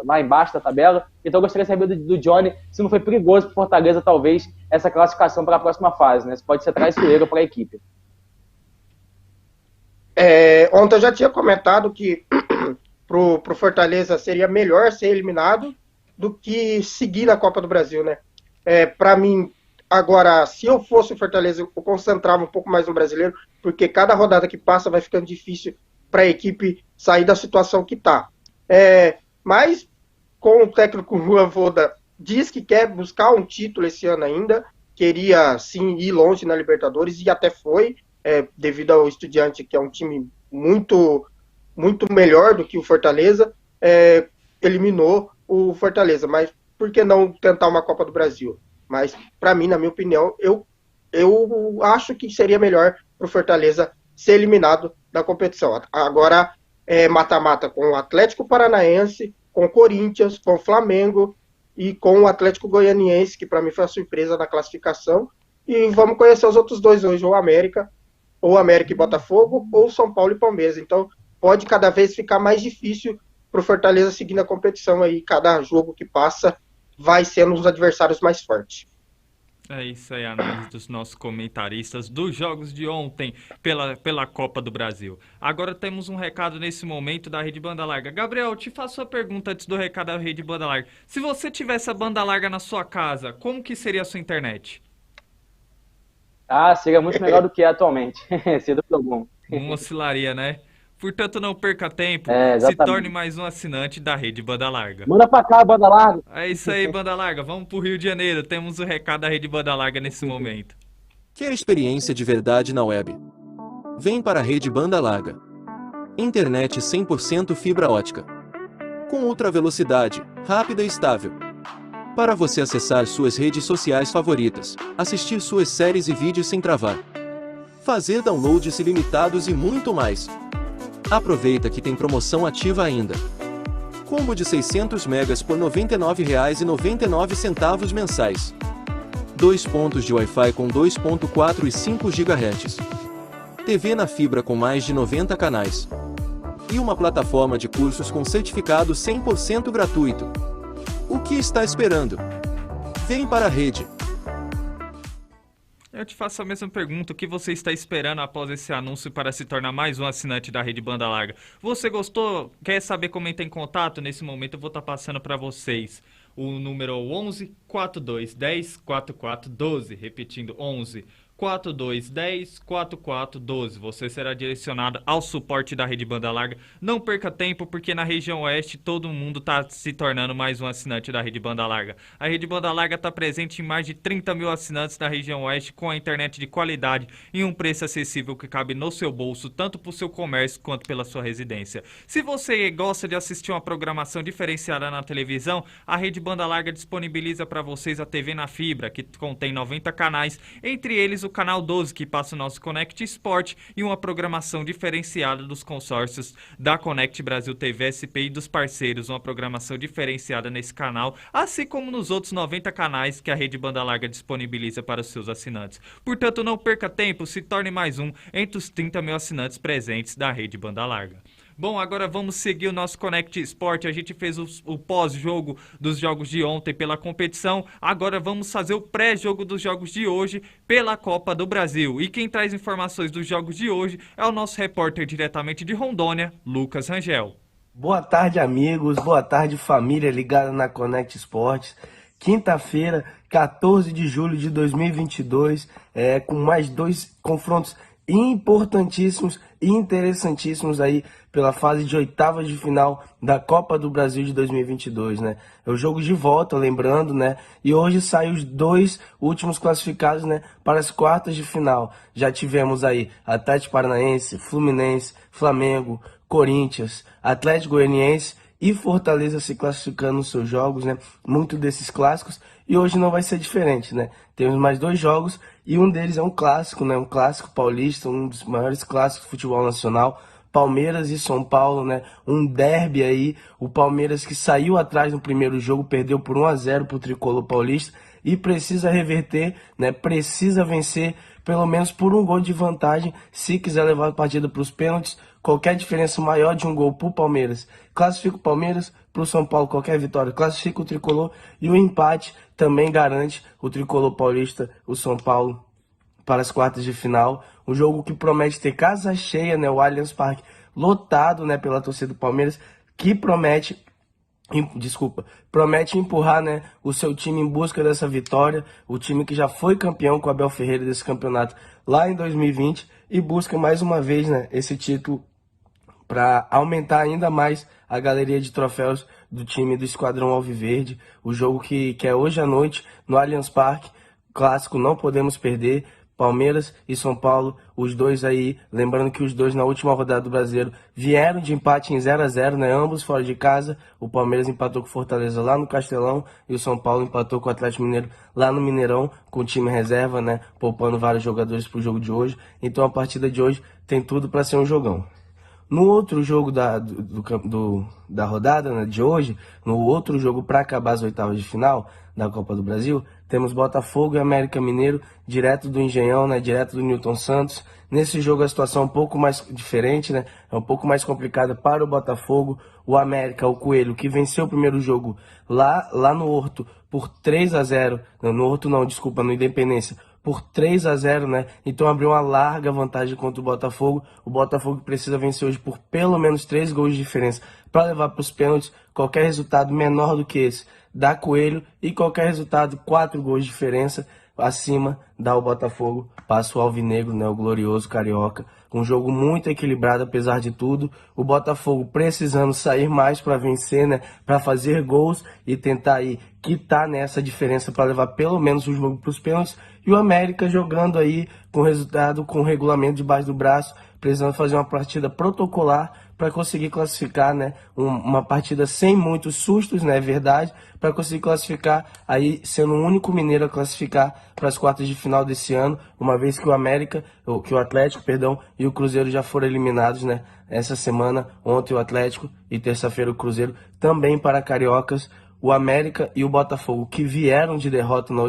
Lá embaixo da tabela. Então eu gostaria de saber do Johnny se não foi perigoso para o Fortaleza, talvez, essa classificação para a próxima fase, né? Se pode ser traiçoeiro para a equipe. Ontem eu já tinha comentado que pro Fortaleza seria melhor ser eliminado do que seguir na Copa do Brasil, né? Para mim, agora, se eu fosse o Fortaleza, eu concentrava um pouco mais no Brasileiro, porque cada rodada que passa vai ficando difícil para a equipe sair da situação que está. Mas, com o técnico Juan Voda, diz que quer buscar um título esse ano ainda, queria sim ir longe na Libertadores, e até foi, devido ao Estudiante, que é um time muito, muito melhor do que o Fortaleza, eliminou o Fortaleza. Mas por que não tentar uma Copa do Brasil? Mas, para mim, na minha opinião, eu acho que seria melhor para o Fortaleza ser eliminado da competição. Agora, mata-mata com o Atlético Paranaense, com o Corinthians, com o Flamengo e com o Atlético Goianiense, que para mim foi a surpresa na classificação. E vamos conhecer os outros dois hoje, ou América e Botafogo, ou São Paulo e Palmeiras. Então, pode cada vez ficar mais difícil para o Fortaleza seguir na competição aí. Cada jogo que passa vai sendo os adversários mais fortes. É isso aí, a análise dos nossos comentaristas dos jogos de ontem pela Copa do Brasil. Agora temos um recado nesse momento da Rede Banda Larga. Gabriel, te faço a pergunta antes do recado da Rede Banda Larga. Se você tivesse a banda larga na sua casa, como que seria a sua internet? Seria muito melhor do que é atualmente. Seria do bom. Não oscilaria, né? Portanto, não perca tempo, se torne mais um assinante da Rede Banda Larga. Manda pra cá, Banda Larga. É isso aí, Banda Larga. Vamos pro Rio de Janeiro. Temos o recado da Rede Banda Larga nesse momento. Quer experiência de verdade na web? Vem para a Rede Banda Larga. Internet 100% fibra ótica. Com ultra velocidade, rápida e estável. Para você acessar suas redes sociais favoritas, assistir suas séries e vídeos sem travar, fazer downloads ilimitados e muito mais. Aproveita que tem promoção ativa ainda. Combo de 600 megas por R$ 99,99 mensais. 2 pontos de Wi-Fi com 2.4 e 5 GHz. TV na fibra com mais de 90 canais. E uma plataforma de cursos com certificado 100% gratuito. O que está esperando? Vem para a rede. Eu te faço a mesma pergunta, o que você está esperando após esse anúncio para se tornar mais um assinante da Rede Banda Larga? Você gostou? Quer saber como entrar em contato? Nesse momento eu vou estar passando para vocês o número 11 4210 4412, repetindo 11 4210 4412. Você será direcionado ao suporte da Rede Banda Larga. Não perca tempo, porque na região oeste todo mundo está se tornando mais um assinante da Rede Banda Larga. A Rede Banda Larga está presente em mais de 30 mil assinantes na região oeste, com a internet de qualidade e um preço acessível que cabe no seu bolso, tanto para o seu comércio quanto pela sua residência. Se você gosta de assistir uma programação diferenciada na televisão, a Rede Banda Larga disponibiliza para vocês a TV na fibra, que contém 90 canais, entre eles o canal 12, que passa o nosso Connect Sport, e uma programação diferenciada dos consórcios da Connect Brasil TV SP e dos parceiros, uma programação diferenciada nesse canal, assim como nos outros 90 canais que a Rede Banda Larga disponibiliza para os seus assinantes. Portanto, não perca tempo, se torne mais um entre os 30 mil assinantes presentes da Rede Banda Larga. Bom, agora vamos seguir o nosso Connect Sport. A gente fez o pós-jogo dos jogos de ontem pela competição. Agora vamos fazer o pré-jogo dos jogos de hoje pela Copa do Brasil. E quem traz informações dos jogos de hoje é o nosso repórter diretamente de Rondônia, Lucas Rangel. Boa tarde, amigos. Boa tarde, família ligada na Connect Sports. Quinta-feira, 14 de julho de 2022, com mais 2 confrontos importantíssimos e interessantíssimos aí pela fase de oitavas de final da Copa do Brasil de 2022, né? É o jogo de volta, lembrando, né? E hoje saem os 2 últimos classificados, né, para as quartas de final. Já tivemos aí Atlético Paranaense, Fluminense, Flamengo, Corinthians, Atlético Goianiense e Fortaleza se classificando nos seus jogos, né? Muito desses clássicos. E hoje não vai ser diferente, né? Temos mais 2 jogos e um deles é um clássico, né? Um clássico paulista, um dos maiores clássicos do futebol nacional. Palmeiras e São Paulo, né? Um derby aí. O Palmeiras que saiu atrás no primeiro jogo, perdeu por 1-0 pro Tricolor Paulista e precisa reverter, né? Precisa vencer pelo menos por um gol de vantagem se quiser levar a partida para os pênaltis. Qualquer diferença maior de um gol pro Palmeiras classifica o Palmeiras, pro São Paulo qualquer vitória classifica o Tricolor e o empate também garante o Tricolor Paulista, o São Paulo, para as quartas de final. Um jogo que promete ter casa cheia, né? O Allianz Parque lotado, né, pela torcida do Palmeiras. que promete empurrar, né, o seu time em busca dessa vitória, o time que já foi campeão com o Abel Ferreira desse campeonato lá em 2020 e busca mais uma vez, né, esse título para aumentar ainda mais a galeria de troféus do time do Esquadrão Alviverde. O jogo que é hoje à noite no Allianz Parque, clássico, não podemos perder. Palmeiras e São Paulo, os dois aí, lembrando que os dois na última rodada do Brasileiro vieram de empate em 0-0, né? Ambos fora de casa. O Palmeiras empatou com o Fortaleza lá no Castelão e o São Paulo empatou com o Atlético Mineiro lá no Mineirão, com o time reserva, né? Poupando vários jogadores pro jogo de hoje. Então a partida de hoje tem tudo para ser um jogão. No outro jogo da rodada, né, de hoje, no outro jogo para acabar as oitavas de final da Copa do Brasil, temos Botafogo e América Mineiro, direto do Engenhão, né, direto do Newton Santos. Nesse jogo a situação é um pouco mais diferente, né, é um pouco mais complicada para o Botafogo. O América, o Coelho, que venceu o primeiro jogo lá no Horto por 3-0, no Horto não, desculpa, no Independência, por 3-0, né? Então abriu uma larga vantagem contra o Botafogo. O Botafogo precisa vencer hoje por pelo menos 3 gols de diferença para levar para os pênaltis. Qualquer resultado menor do que esse dá Coelho e qualquer resultado 4 gols de diferença acima dá o Botafogo, passa o Alvinegro, né? O glorioso carioca. Um jogo muito equilibrado apesar de tudo. O Botafogo precisando sair mais para vencer, né? Para fazer gols e tentar aí quitar nessa diferença para levar pelo menos o jogo para os pênaltis. E o América jogando aí com resultado, com o regulamento debaixo do braço, precisando fazer uma partida protocolar para conseguir classificar, né? Uma partida sem muitos sustos, né? É verdade, para conseguir classificar, aí sendo o único mineiro a classificar para as quartas de final desse ano, uma vez que o Atlético, e o Cruzeiro já foram eliminados, né? Essa semana, ontem o Atlético e terça-feira o Cruzeiro, também para cariocas. O América e o Botafogo, que vieram de derrota na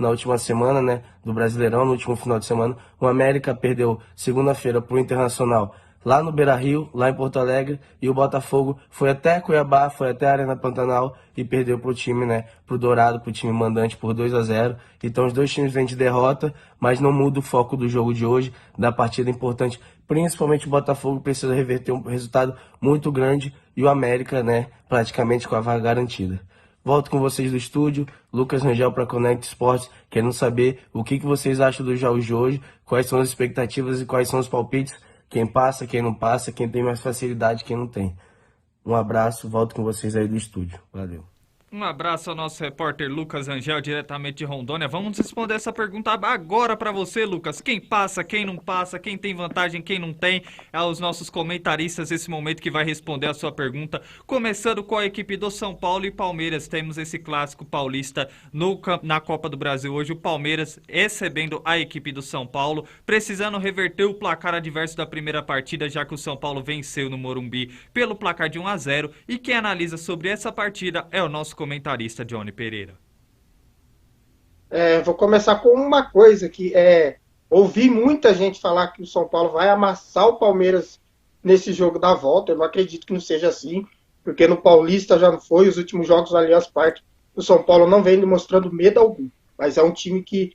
última semana, né, do Brasileirão, no último final de semana. O América perdeu segunda-feira para o Internacional lá no Beira-Rio, lá em Porto Alegre, e o Botafogo foi até Cuiabá, foi até a Arena Pantanal e perdeu pro time, né, pro Dourado, pro time mandante por 2-0. Então os dois times vêm de derrota, mas não muda o foco do jogo de hoje, da partida importante. Principalmente o Botafogo precisa reverter um resultado muito grande e o América, né, praticamente com a vaga garantida. Volto com vocês do estúdio, Lucas Rangel para Connect Sports, querendo saber o que vocês acham dos jogos de hoje, quais são as expectativas e quais são os palpites, quem passa, quem não passa, quem tem mais facilidade, quem não tem. Um abraço, volto com vocês aí do estúdio. Valeu. Um abraço ao nosso repórter Lucas Angel, diretamente de Rondônia. Vamos responder essa pergunta agora para você, Lucas. Quem passa, quem não passa, quem tem vantagem, quem não tem? É os nossos comentaristas esse momento que vai responder a sua pergunta. Começando com a equipe do São Paulo e Palmeiras. Temos esse clássico paulista na Copa do Brasil hoje. O Palmeiras recebendo a equipe do São Paulo, precisando reverter o placar adverso da primeira partida, já que o São Paulo venceu no Morumbi pelo placar de 1-0. E quem analisa sobre essa partida é o nosso comentarista Johnny Pereira. Vou começar com uma coisa que ouvi muita gente falar que o São Paulo vai amassar o Palmeiras nesse jogo da volta. Eu não acredito que não seja assim, porque no Paulista já não foi, os últimos jogos do Allianz Parque, o São Paulo não vem demonstrando medo algum, mas é um time que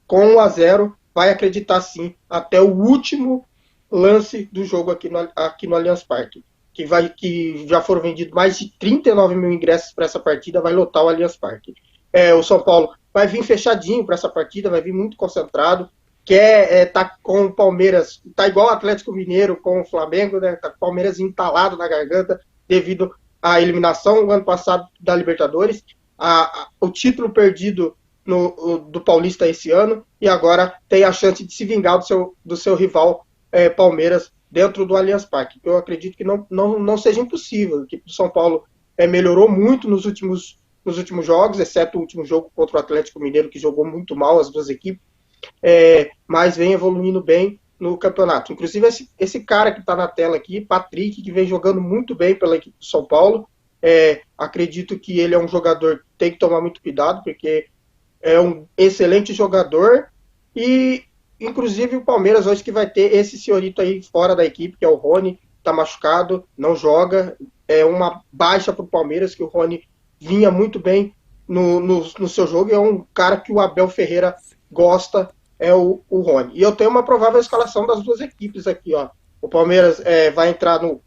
com 1-0 vai acreditar sim até o último lance do jogo aqui no Allianz Parque. Que já foram vendidos mais de 39 mil ingressos para essa partida, vai lotar o Allianz Parque. O São Paulo vai vir fechadinho para essa partida, vai vir muito concentrado, quer tá com o Palmeiras, tá igual o Atlético Mineiro com o Flamengo, né? Tá com o Palmeiras entalado na garganta devido à eliminação no ano passado da Libertadores, o título perdido do Paulista esse ano, e agora tem a chance de se vingar do seu rival Palmeiras dentro do Allianz Parque. Eu acredito que não seja impossível. A equipe do São Paulo melhorou muito nos últimos jogos, exceto o último jogo contra o Atlético Mineiro, que jogou muito mal as duas equipes, mas vem evoluindo bem no campeonato. Inclusive esse cara que está na tela aqui, Patrick, que vem jogando muito bem pela equipe do São Paulo. Acredito que ele é um jogador que tem que tomar muito cuidado, porque é um excelente jogador e inclusive o Palmeiras hoje que vai ter esse senhorito aí fora da equipe, que é o Rony, tá machucado, não joga. É uma baixa pro Palmeiras, que o Rony vinha muito bem no seu jogo, e é um cara que o Abel Ferreira gosta, é o Rony. E eu tenho uma provável escalação das duas equipes aqui, ó. O Palmeiras vai entrar no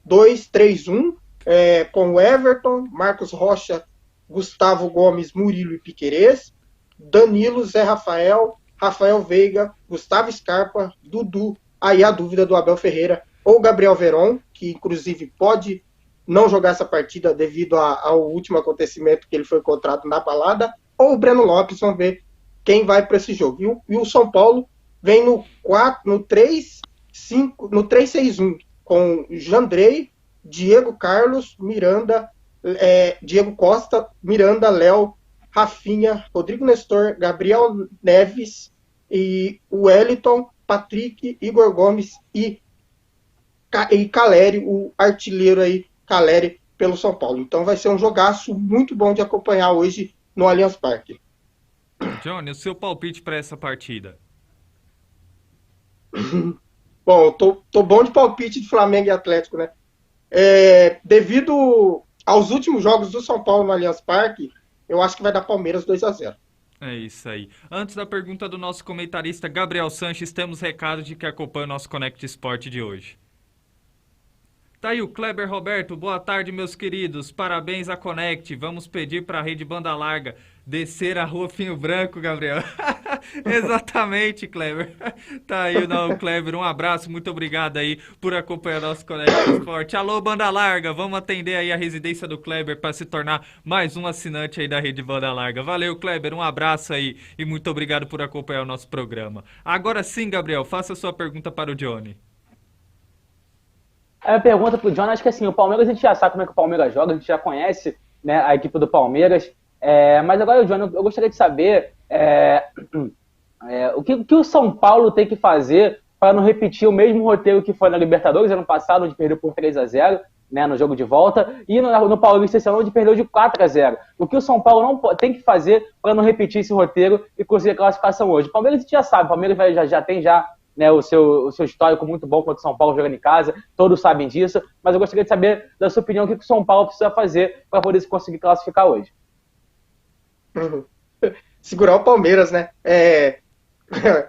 2-3-1, com o Everton, Marcos Rocha, Gustavo Gomes, Murilo e Piquerez, Danilo, Zé Rafael, Rafael Veiga, Gustavo Scarpa, Dudu, aí a dúvida do Abel Ferreira, ou Gabriel Veron, que inclusive pode não jogar essa partida devido ao último acontecimento que ele foi encontrado na balada, ou o Breno Lopes, vamos ver quem vai para esse jogo. E o São Paulo vem no 3-6-1, com Jandrei, Diego Carlos, Miranda, Diego Costa, Miranda, Léo, Rafinha, Rodrigo Nestor, Gabriel Neves, e Wellington, Patrick, Igor Gomes e Caleri, o artilheiro aí, Caleri, pelo São Paulo. Então vai ser um jogaço muito bom de acompanhar hoje no Allianz Parque. Johnny, o seu palpite para essa partida? Bom, tô bom de palpite de Flamengo e Atlético, né? Devido aos últimos jogos do São Paulo no Allianz Parque, eu acho que vai dar Palmeiras 2-0. É isso aí. Antes da pergunta do nosso comentarista Gabriel Sanches, temos recado de que acompanha o nosso Connect Sport de hoje. Tá aí o Kleber Roberto, boa tarde, meus queridos. Parabéns à Connect. Vamos pedir para a Rede Banda Larga descer a Rua Finho Branco, Gabriel. Exatamente, Kleber. Tá aí o Kleber. Um abraço, muito obrigado aí por acompanhar nosso Connect Sport. Alô, Banda Larga, vamos atender aí a residência do Kleber para se tornar mais um assinante aí da Rede Banda Larga. Valeu, Kleber, um abraço aí e muito obrigado por acompanhar o nosso programa. Agora sim, Gabriel, faça a sua pergunta para o Johnny. A minha pergunta pro John, acho que assim, o Palmeiras a gente já sabe como é que o Palmeiras joga, a gente já conhece, né, a equipe do Palmeiras, mas agora, John, eu gostaria de saber o que o São Paulo tem que fazer para não repetir o mesmo roteiro que foi na Libertadores ano passado, onde perdeu por 3-0, né, no jogo de volta, e no Paulista esse ano, onde perdeu de 4-0. O que o São Paulo não tem que fazer para não repetir esse roteiro e conseguir a classificação hoje? O Palmeiras a gente já sabe, o Palmeiras já tem né, o seu histórico muito bom contra o São Paulo jogando em casa, todos sabem disso, mas eu gostaria de saber da sua opinião o que o São Paulo precisa fazer para poder conseguir classificar hoje. Segurar o Palmeiras, né?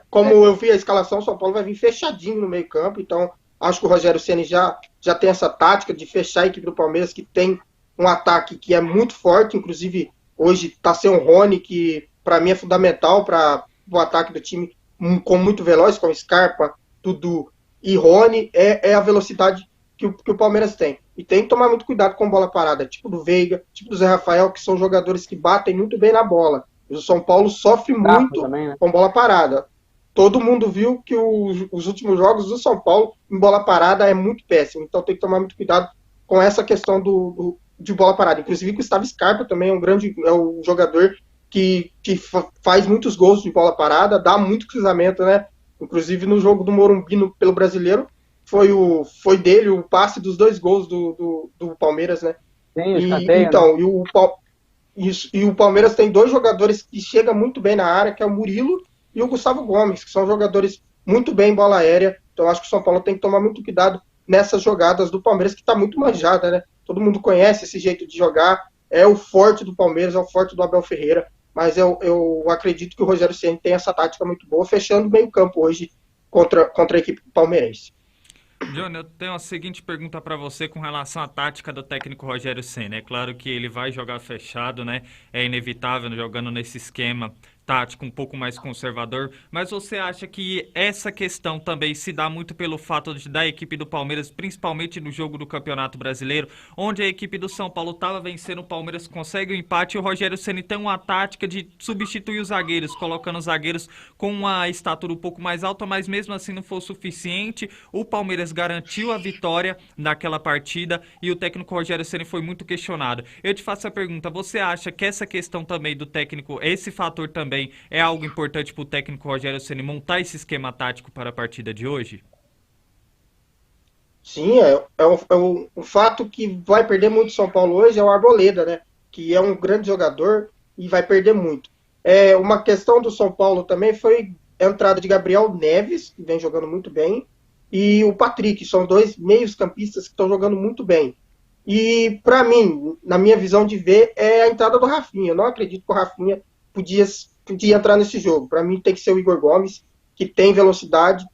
Como eu vi a escalação, o São Paulo vai vir fechadinho no meio campo, então acho que o Rogério Ceni já tem essa tática de fechar a equipe do Palmeiras, que tem um ataque que é muito forte, inclusive hoje está sem o Rony, que para mim é fundamental para o ataque do time, com muito veloz, com Scarpa, Dudu e Rony, é a velocidade que o Palmeiras tem. E tem que tomar muito cuidado com bola parada, tipo do Veiga, tipo do Zé Rafael, que são jogadores que batem muito bem na bola. O São Paulo sofre muito também, né, com bola parada. Todo mundo viu que os últimos jogos do São Paulo em bola parada é muito péssimo. Então tem que tomar muito cuidado com essa questão de bola parada. Inclusive o Gustavo Scarpa também é um jogador que faz muitos gols de bola parada, dá muito cruzamento, né? Inclusive no jogo do Morumbi pelo Brasileiro, foi dele o passe dos 2 gols do Palmeiras, né? Sim, então, né? E o Palmeiras tem 2 jogadores que chegam muito bem na área, que é o Murilo e o Gustavo Gomes, que são jogadores muito bem em bola aérea. Então acho que o São Paulo tem que tomar muito cuidado nessas jogadas do Palmeiras, que está muito manjada, né? Todo mundo conhece esse jeito de jogar, é o forte do Palmeiras, é o forte do Abel Ferreira. Mas eu acredito que o Rogério Ceni tem essa tática muito boa, fechando o meio campo hoje contra a equipe palmeirense. Johnny, eu tenho a seguinte pergunta para você com relação à tática do técnico Rogério Ceni. É claro que ele vai jogar fechado, né? É inevitável jogando nesse esquema tático um pouco mais conservador, mas você acha que essa questão também se dá muito pelo fato da equipe do Palmeiras, principalmente no jogo do Campeonato Brasileiro, onde a equipe do São Paulo estava vencendo, o Palmeiras consegue o empate e o Rogério Ceni tem uma tática de substituir os zagueiros, colocando os zagueiros com uma estatura um pouco mais alta, mas mesmo assim não foi o suficiente. O Palmeiras garantiu a vitória naquela partida e o técnico Rogério Ceni foi muito questionado. Eu te faço a pergunta, você acha que essa questão também do técnico, esse fator também é algo importante para o técnico Rogério Ceni montar esse esquema tático para a partida de hoje? Sim, um fato que vai perder muito São Paulo hoje é o Arboleda, né? Que é um grande jogador e vai perder muito. Uma questão do São Paulo também foi a entrada de Gabriel Neves, que vem jogando muito bem, e o Patrick, são 2 meios campistas que estão jogando muito bem. E para mim, na minha visão de ver, é a entrada do Rafinha. Eu não acredito que o Rafinha podia entrar nesse jogo. Para mim tem que ser o Igor Gomes, que tem velocidade.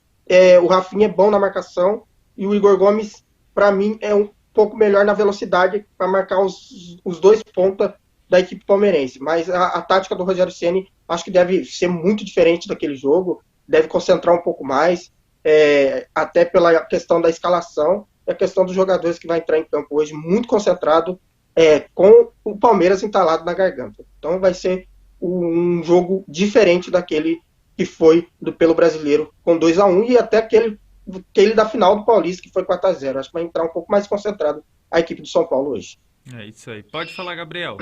O Rafinha é bom na marcação e o Igor Gomes para mim, é um pouco melhor na velocidade para marcar os dois pontas da equipe palmeirense. Mas a tática do Rogério Ceni acho que deve ser muito diferente daquele jogo, deve concentrar um pouco mais, até pela questão da escalação, a questão dos jogadores que vai entrar em campo hoje muito concentrado, com o Palmeiras entalado na garganta. Então vai ser um jogo diferente daquele que foi pelo Brasileiro com 2-1 e até aquele da final do Paulista, que foi 4-0. Acho que vai entrar um pouco mais concentrado a equipe do São Paulo hoje. É isso aí. Pode falar, Gabriel.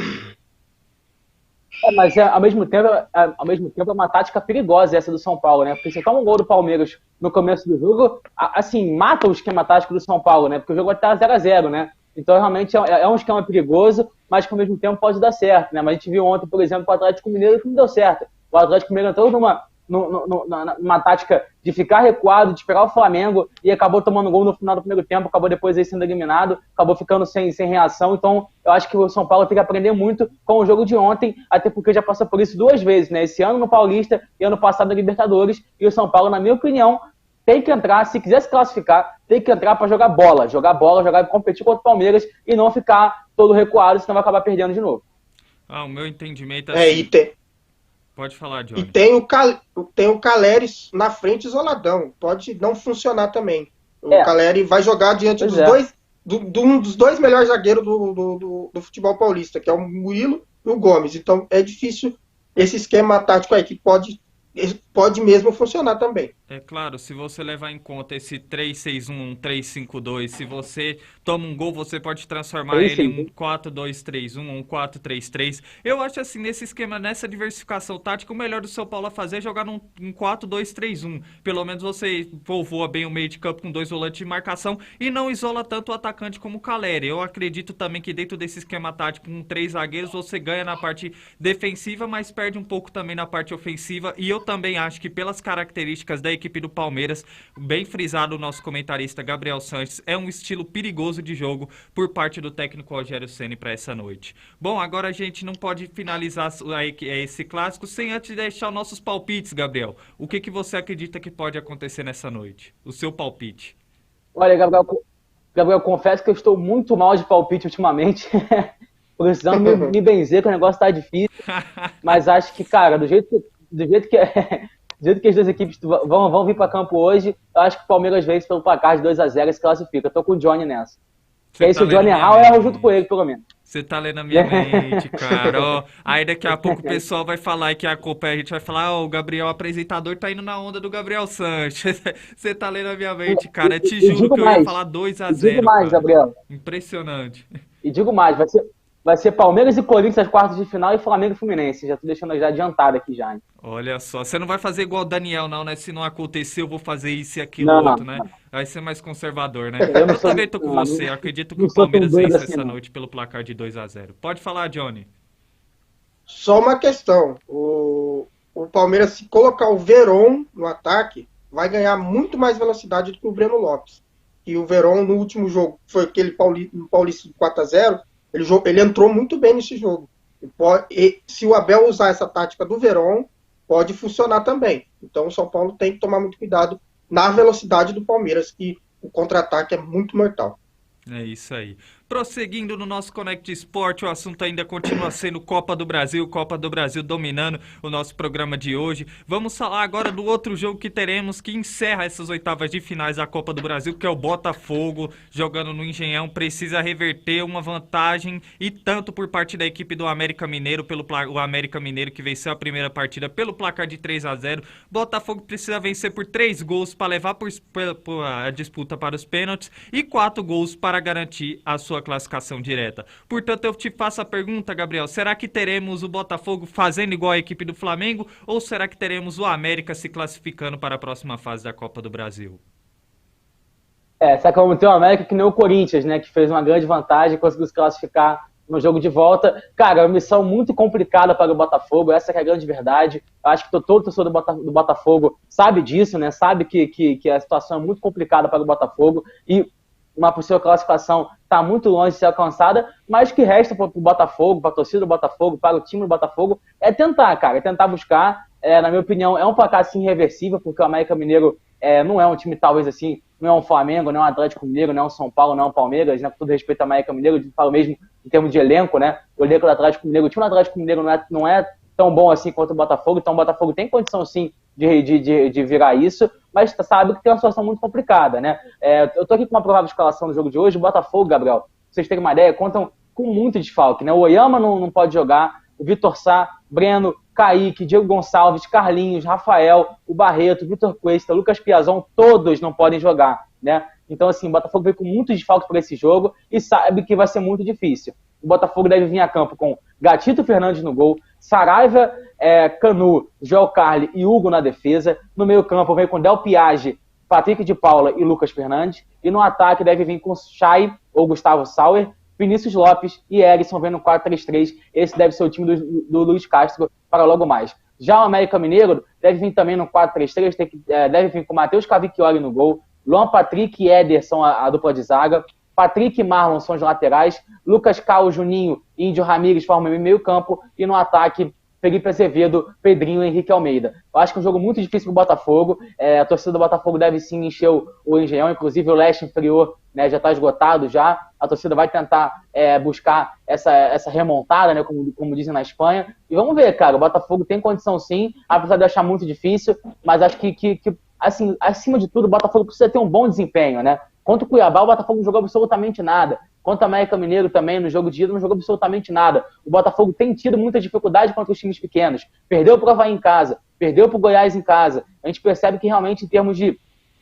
Mas ao mesmo tempo é uma tática perigosa essa do São Paulo, né? Porque você toma um gol do Palmeiras no começo do jogo, assim, mata o esquema tático do São Paulo, né? Porque o jogo está 0-0, né? Então, realmente, é um esquema perigoso, mas que ao mesmo tempo pode dar certo, né? Mas a gente viu ontem, por exemplo, o Atlético Mineiro que não deu certo. O Atlético Mineiro entrou numa tática de ficar recuado, de esperar o Flamengo e acabou tomando gol no final do primeiro tempo, acabou depois aí sendo eliminado, acabou ficando sem reação. Então, eu acho que o São Paulo tem que aprender muito com o jogo de ontem, até porque já passou por isso 2 vezes, né? Esse ano no Paulista e ano passado na Libertadores. E o São Paulo, na minha opinião, tem que entrar, se quiser se classificar, tem que entrar para jogar bola, jogar e competir contra o Palmeiras e não ficar todo recuado, senão vai acabar perdendo de novo. O meu entendimento é assim. Pode falar, Johnny. E tem o Caleri na frente isoladão. Pode não funcionar também. O Caleri vai jogar diante um dos dois melhores zagueiros do futebol paulista, que é o Murilo e o Gomes. Então é difícil esse esquema tático aí, que pode mesmo funcionar também. É claro, se você levar em conta esse 3-6-1, 3-5-2, se você toma um gol, você pode transformar ele em um 4-2-3-1, um 4-3-3. Eu acho assim, nesse esquema, nessa diversificação tática, o melhor do São Paulo a fazer é jogar num 4-2-3-1. Pelo menos você povoa bem o meio de campo com 2 volantes de marcação e não isola tanto o atacante como o Caleri. Eu acredito também que dentro desse esquema tático, com 3 zagueiros, você ganha na parte defensiva, mas perde um pouco também na parte ofensiva. E eu também acho que pelas características da equipe do Palmeiras, bem frisado o nosso comentarista Gabriel Sanches, é um estilo perigoso de jogo por parte do técnico Rogério Ceni para essa noite. Bom, agora a gente não pode finalizar esse clássico sem antes deixar nossos palpites, Gabriel. O que você acredita que pode acontecer nessa noite? O seu palpite. Olha, Gabriel, confesso que eu estou muito mal de palpite ultimamente, precisando me benzer, que o negócio tá difícil, mas acho que, cara, do jeito que as duas equipes vão vir para campo hoje, eu acho que o Palmeiras vence pelo placar de 2-0 e se classifica. Eu tô com o Johnny nessa. E aí, se o Johnny errar, eu erro junto com ele, pelo menos. Você tá lendo a minha mente, cara. Ó, aí daqui a pouco o pessoal vai falar que a gente vai falar, o Gabriel, o apresentador, tá indo na onda do Gabriel Sanches. Você tá lendo a minha mente, cara. Eu te juro que eu ia falar 2-0. Digo mais, cara. Gabriel. Impressionante. E digo mais, vai ser Palmeiras e Corinthians nas quartas de final e Flamengo e Fluminense. Já tô deixando já adiantado aqui já, hein? Olha só, você não vai fazer igual o Daniel, não, né? Se não acontecer, eu vou fazer isso e aquilo outro, né? Vai ser mais conservador, né? Eu também tô com você. Eu acredito que o Palmeiras vence essa noite pelo placar de 2-0. Pode falar, Johnny. Só uma questão. O Palmeiras, se colocar o Veron no ataque, vai ganhar muito mais velocidade do que o Breno Lopes. E o Veron, no último jogo, foi aquele Paulista de 4-0, ele entrou muito bem nesse jogo. E se o Abel usar essa tática do Veron, pode funcionar também. Então o São Paulo tem que tomar muito cuidado na velocidade do Palmeiras, que o contra-ataque é muito mortal. É isso aí. Prosseguindo no nosso Connect Sport, o assunto ainda continua sendo Copa do Brasil dominando o nosso programa de hoje. Vamos falar agora do outro jogo que teremos, que encerra essas oitavas de finais da Copa do Brasil, que é o Botafogo, jogando no Engenhão, precisa reverter uma vantagem, e tanto por parte da equipe do América Mineiro, o América Mineiro que venceu a primeira partida pelo placar de 3-0. Botafogo precisa vencer por 3 gols para levar a disputa para os pênaltis e 4 gols para garantir a sua classificação direta. Portanto, eu te faço a pergunta, Gabriel, será que teremos o Botafogo fazendo igual a equipe do Flamengo, ou será que teremos o América se classificando para a próxima fase da Copa do Brasil? Será que vamos ter o América que nem o Corinthians, né, que fez uma grande vantagem e conseguiu se classificar no jogo de volta? Cara, é uma missão muito complicada para o Botafogo, essa que é a grande verdade. Eu acho que todo torcedor do Botafogo sabe disso, né, sabe que a situação é muito complicada para o Botafogo e uma possível classificação está muito longe de ser alcançada, mas o que resta para o Botafogo, para a torcida do Botafogo, para o time do Botafogo, é tentar, cara, é tentar buscar. Na minha opinião, é um placar assim irreversível, porque o América Mineiro não é um time talvez assim não é um Flamengo, não é um Atlético Mineiro, não é um São Paulo, não é um Palmeiras, né? Com todo respeito ao América Mineiro, eu falo mesmo em termos de elenco, né? O elenco do Atlético Mineiro, o time do Atlético Mineiro não é tão bom assim quanto o Botafogo, então o Botafogo tem condição sim de virar isso, mas sabe que tem uma situação muito complicada, né? Eu tô aqui com uma provável escalação no jogo de hoje, o Botafogo, Gabriel, pra vocês terem uma ideia, contam com muito desfalque, né? O Oyama não pode jogar, o Vitor Sá, Breno, Kaique, Diego Gonçalves, Carlinhos, Rafael, o Barreto, Vitor Cuesta, Lucas Piazon, todos não podem jogar, né? Então, assim, o Botafogo veio com muito desfalque para esse jogo e sabe que vai ser muito difícil. O Botafogo deve vir a campo com Gatito Fernandes no gol, Saraiva, Canu, Joel Carli e Hugo na defesa. No meio campo vem com Del Piage, Patrick de Paula e Lucas Fernandes. E no ataque deve vir com Chay ou Gustavo Sauer, Vinícius Lopes e Erisson vem no 4-3-3. Esse deve ser o time do Luiz Castro para logo mais. Já o América Mineiro deve vir também no 4-3-3, deve vir com Matheus Cavicchioli no gol, Luan Patrick e Ederson a dupla de zaga, Patrick e Marlon são os laterais, Lucas Cal, Juninho e Índio Ramírez formam meio campo, e no ataque Felipe Azevedo, Pedrinho e Henrique Almeida. Eu acho que é um jogo muito difícil para o Botafogo. A torcida do Botafogo deve sim encher o Engenhão, inclusive o leste inferior, né, já está esgotado já. A torcida vai tentar buscar essa remontada, né, como dizem na Espanha. E vamos ver, cara, o Botafogo tem condição sim, apesar de achar muito difícil, mas acho que assim, acima de tudo, o Botafogo precisa ter um bom desempenho, né? Contra o Cuiabá, o Botafogo não jogou absolutamente nada. Contra o América Mineiro também, no jogo de ida, não jogou absolutamente nada. O Botafogo tem tido muita dificuldade contra os times pequenos. Perdeu para o Avaí em casa, perdeu para o Goiás em casa. A gente percebe que realmente, em termos de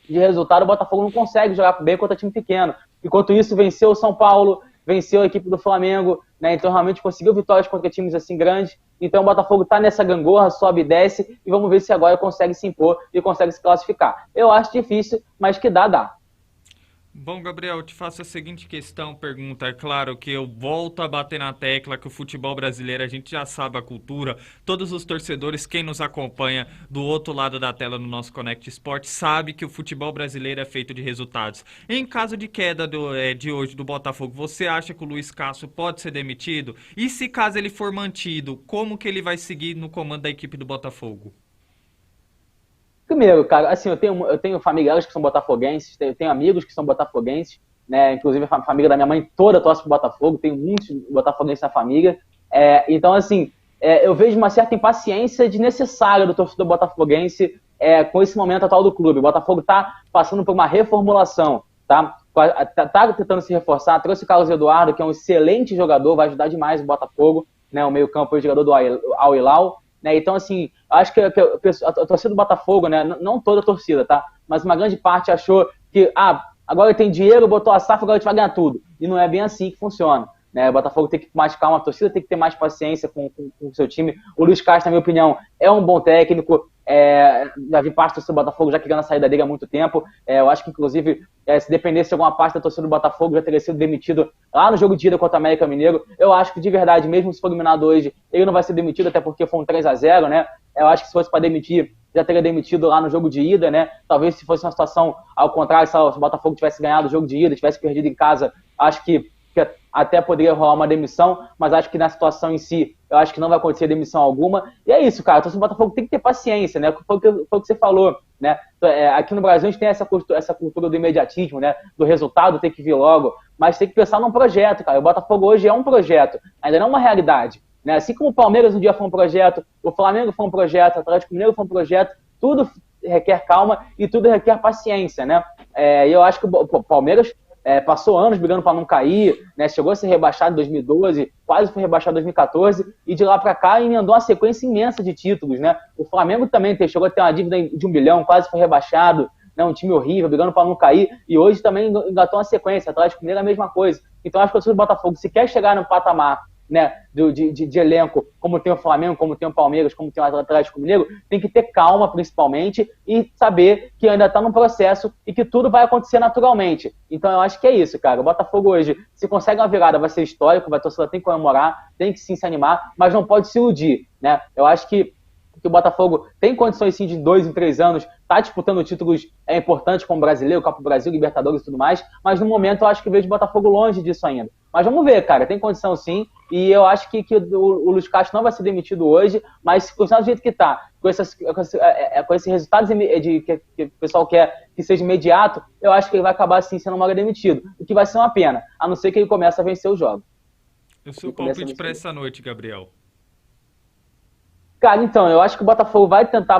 resultado, o Botafogo não consegue jogar bem contra time pequeno. Enquanto isso, venceu o São Paulo, venceu a equipe do Flamengo, né? Então realmente conseguiu vitórias contra times assim grandes. Então o Botafogo está nessa gangorra, sobe e desce, e vamos ver se agora consegue se impor e consegue se classificar. Eu acho difícil, mas que dá. Bom, Gabriel, eu te faço a seguinte pergunta. É claro que eu volto a bater na tecla que o futebol brasileiro, a gente já sabe a cultura, todos os torcedores, quem nos acompanha do outro lado da tela no nosso Connect Sport, sabe que o futebol brasileiro é feito de resultados. Em caso de queda de hoje do Botafogo, você acha que o Luiz Castro pode ser demitido? E se caso ele for mantido, como que ele vai seguir no comando da equipe do Botafogo? Primeiro, cara, assim, eu tenho familiares que são botafoguenses, tenho amigos que são botafoguenses, né? Inclusive a família da minha mãe toda torce pro Botafogo, tenho muitos botafoguenses na família. Então, assim, eu vejo uma certa impaciência desnecessária do torcedor botafoguense com esse momento atual do clube. O Botafogo tá passando por uma reformulação, tá tentando se reforçar, trouxe o Carlos Eduardo, que é um excelente jogador, vai ajudar demais o Botafogo, né? O meio-campo é o jogador do Al Hilal. Né? Então, assim, acho que a torcida do Botafogo, né, não toda a torcida, tá? Mas uma grande parte achou que, agora tem dinheiro, botou a SAF, agora a gente vai ganhar tudo. E não é bem assim que funciona. Né? O Botafogo tem que ter mais calma, a torcida tem que ter mais paciência com o seu time. O Luiz Castro, na minha opinião, é um bom técnico. Já vi parte do torcida do Botafogo já querendo a saída dele há muito tempo. Eu acho que, inclusive, se dependesse de alguma parte da torcida do Botafogo, já teria sido demitido lá no jogo de ida contra o América Mineiro. Eu acho que, de verdade, mesmo se for eliminado hoje, ele não vai ser demitido, até porque foi um 3-0, né? Eu acho que se fosse para demitir, já teria demitido lá no jogo de ida, né? Talvez se fosse uma situação ao contrário, se o Botafogo tivesse ganhado o jogo de ida, tivesse perdido em casa, acho que até poderia rolar uma demissão, mas acho que na situação em si, eu acho que não vai acontecer demissão alguma. E é isso, cara, o Botafogo tem que ter paciência, né? Foi o que você falou, né? Aqui no Brasil a gente tem essa cultura do imediatismo, né? Do resultado ter que vir logo, mas tem que pensar num projeto, cara. O Botafogo hoje é um projeto, ainda não é uma realidade, né? Assim como o Palmeiras um dia foi um projeto, o Flamengo foi um projeto, o Atlético Mineiro foi um projeto, tudo requer calma e tudo requer paciência, né? E eu acho que o Palmeiras passou anos brigando para não cair, né? Chegou a ser rebaixado em 2012, quase foi rebaixado em 2014, e de lá para cá emendou uma sequência imensa de títulos, né? O Flamengo também chegou a ter uma dívida de 1 bilhão, quase foi rebaixado, né? Um time horrível, brigando para não cair, e hoje também engatou uma sequência. Atlético Mineiro é a mesma coisa. Então acho que o torcedor do Botafogo, se quer chegar no patamar, né, de elenco, como tem o Flamengo, como tem o Palmeiras, como tem o Atlético Mineiro, tem que ter calma, principalmente, e saber que ainda está num processo e que tudo vai acontecer naturalmente. Então eu acho que é isso, cara. O Botafogo hoje, se consegue uma virada, vai ser histórico, a torcida tem que comemorar, tem que sim se animar, mas não pode se iludir, né? Eu acho que o Botafogo tem condições sim de 2 em 3 anos, tá disputando títulos importantes como Brasileiro, Copa do Brasil, Libertadores e tudo mais, mas no momento eu acho que vejo o Botafogo longe disso ainda. Mas vamos ver, cara, tem condição sim. E eu acho que o Luiz Castro não vai ser demitido hoje, mas se continuar do jeito que tá, com esses resultados que o pessoal quer que seja imediato, eu acho que ele vai acabar sim sendo uma hora demitido. O que vai ser uma pena, a não ser que ele comece a vencer o jogo. E o seu palpite para essa noite, Gabriel? Cara, então, eu acho que o Botafogo vai tentar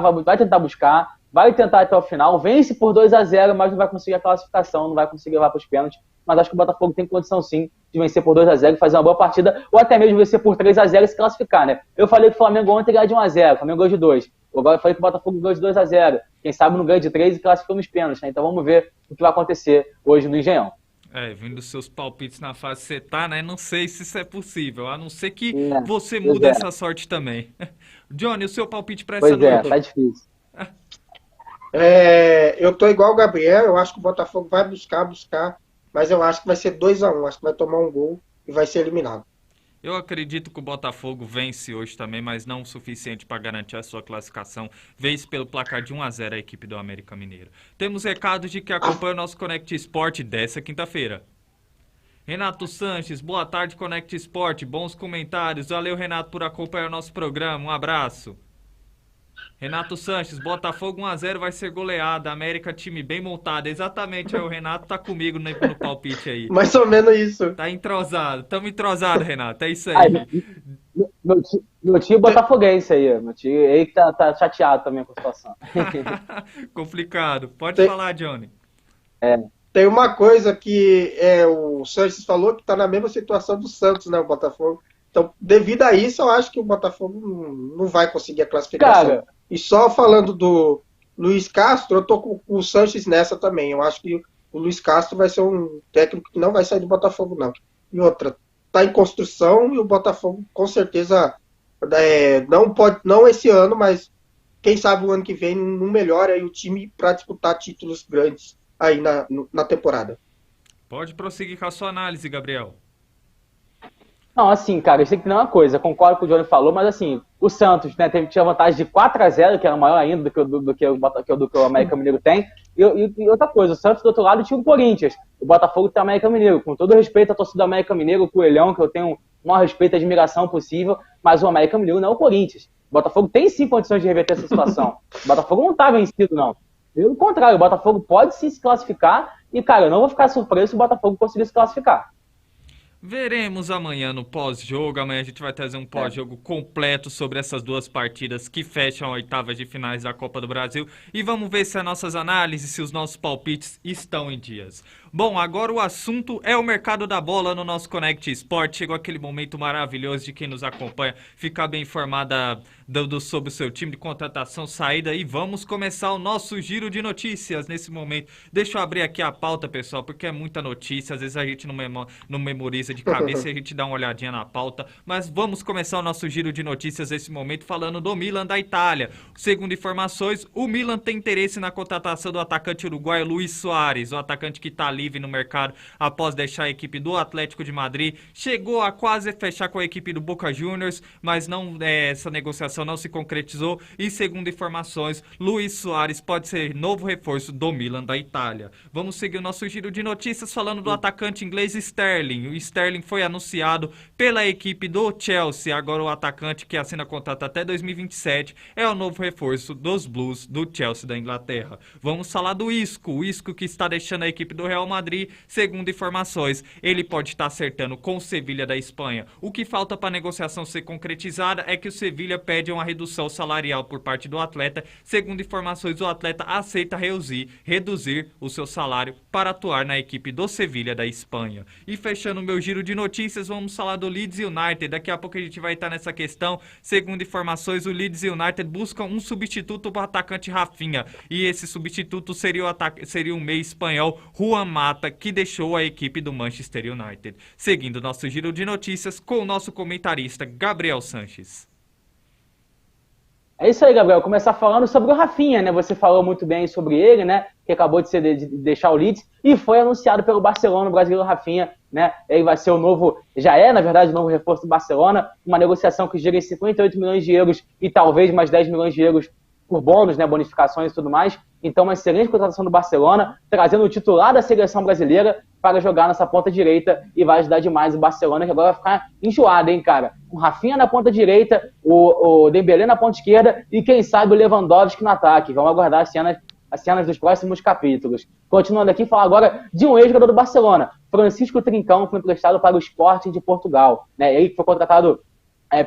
buscar, vai tentar até o final, vence por 2-0, mas não vai conseguir a classificação, não vai conseguir levar para os pênaltis. Mas acho que o Botafogo tem condição sim de vencer por 2-0 e fazer uma boa partida, ou até mesmo vencer por 3-0 e se classificar, né? Eu falei que o Flamengo ontem ganha de 1-0, o Flamengo ganhou de 2. Agora eu falei que o Botafogo ganhou de 2-0. Quem sabe não ganha de 3 e classifica nos pênaltis, né? Então vamos ver o que vai acontecer hoje no Engenhão. Vindo dos seus palpites na fase que você tá, né? Não sei se isso é possível, a não ser que você mude essa sorte também. Johnny, o seu palpite para essa noite? Tá difícil. Eu tô igual o Gabriel, eu acho que o Botafogo vai buscar, mas eu acho que vai ser 2-1, acho que vai tomar um gol e vai ser eliminado. Eu acredito que o Botafogo vence hoje também, mas não o suficiente para garantir a sua classificação. Vence pelo placar de 1-0 a equipe do América Mineiro. Temos recados de que acompanha o nosso Connect Sport dessa quinta-feira. Renato Sanches, boa tarde, Connect Sport. Bons comentários. Valeu, Renato, por acompanhar o nosso programa. Um abraço. Renato Sanches, Botafogo 1-0 vai ser goleada. América, time bem montado. Exatamente, o Renato tá comigo no palpite aí. Mais ou menos isso. Tá entrosado. Tamo entrosado, Renato. É isso aí. Meu tio botafoguense aí. Meu tio aí que tá chateado também com a situação. Complicado. Pode falar, Johnny. Tem uma coisa que o Sanches falou que tá na mesma situação do Santos, né, o Botafogo. Então, devido a isso, eu acho que o Botafogo não vai conseguir a classificação. Cara, e só falando do Luiz Castro, eu tô com o Sanches nessa também. Eu acho que o Luiz Castro vai ser um técnico que não vai sair do Botafogo, não. E outra, tá em construção e o Botafogo, com certeza, não esse ano, mas quem sabe o ano que vem não melhora aí o time para disputar títulos grandes aí na temporada. Pode prosseguir com a sua análise, Gabriel. Não, assim, cara, eu sei que não é uma coisa, concordo com o Johnny falou, mas assim, o Santos, né, tinha vantagem de 4-0, que era maior ainda do que o América Mineiro tem, e outra coisa, o Santos do outro lado tinha o Corinthians, o Botafogo tem o América Mineiro, com todo respeito à torcida do América Mineiro, o Coelhão, que eu tenho o maior respeito e admiração possível, mas o América Mineiro não é o Corinthians. O Botafogo tem sim condições de reverter essa situação. O Botafogo não tá vencido, não. Pelo contrário, o Botafogo pode sim se classificar, e cara, eu não vou ficar surpreso se o Botafogo conseguir se classificar. Veremos amanhã no pós-jogo. Amanhã a gente vai trazer um pós-jogo completo sobre essas duas partidas que fecham a oitavas de finais da Copa do Brasil. E vamos ver se as nossas análises, se os nossos palpites estão em dias. Bom, agora o assunto é o mercado da bola no nosso Connect Sport. Chegou aquele momento maravilhoso de quem nos acompanha ficar bem informada sobre o seu time de contratação, saída. E vamos começar o nosso giro de notícias nesse momento. Deixa eu abrir aqui a pauta, pessoal, porque é muita notícia. Às vezes a gente não memoriza de cabeça e a gente dá uma olhadinha na pauta. Mas vamos começar o nosso giro de notícias nesse momento falando do Milan da Itália. Segundo informações, o Milan tem interesse na contratação do atacante uruguaio Luis Soares, o atacante que está livre no mercado após deixar a equipe do Atlético de Madrid. Chegou a quase fechar com a equipe do Boca Juniors, mas essa negociação não se concretizou. E segundo informações, Luis Soares pode ser novo reforço do Milan da Itália. Vamos seguir o nosso giro de notícias falando do atacante inglês Sterling. O Sterling foi anunciado pela equipe do Chelsea. Agora o atacante que assina contrato até 2027 é o novo reforço dos Blues do Chelsea da Inglaterra. Vamos falar do Isco. O Isco que está deixando a equipe do Real Madrid. Segundo informações, ele pode estar acertando com o Sevilha da Espanha. O que falta para a negociação ser concretizada é que o Sevilha pede uma redução salarial por parte do atleta. Segundo informações, o atleta aceita reduzir o seu salário para atuar na equipe do Sevilha da Espanha. E fechando o meu giro de notícias, vamos falar do Leeds United. Daqui a pouco a gente vai estar nessa questão. Segundo informações, o Leeds United busca um substituto para o atacante Rafinha. E esse substituto seria o meia espanhol Juan Mata, que deixou a equipe do Manchester United. Seguindo nosso giro de notícias com o nosso comentarista Gabriel Sanches. É isso aí, Gabriel. Começar falando sobre o Rafinha, né? Você falou muito bem sobre ele, né? Que acabou de deixar o Leeds e foi anunciado pelo Barcelona, o brasileiro Rafinha, né? Ele vai ser na verdade, o novo reforço do Barcelona. Uma negociação que gira em 58 milhões de euros e talvez mais 10 milhões de euros por bônus, né, bonificações e tudo mais. Então, uma excelente contratação do Barcelona, trazendo o titular da seleção brasileira para jogar nessa ponta direita e vai ajudar demais o Barcelona, que agora vai ficar enjoado, hein, cara? Com o Rafinha na ponta direita, o Dembélé na ponta esquerda e, quem sabe, o Lewandowski no ataque. Vamos aguardar as cenas dos próximos capítulos. Continuando aqui, falar agora de um ex-jogador do Barcelona. Francisco Trincão foi emprestado para o Sporting de Portugal. Né? Ele foi contratado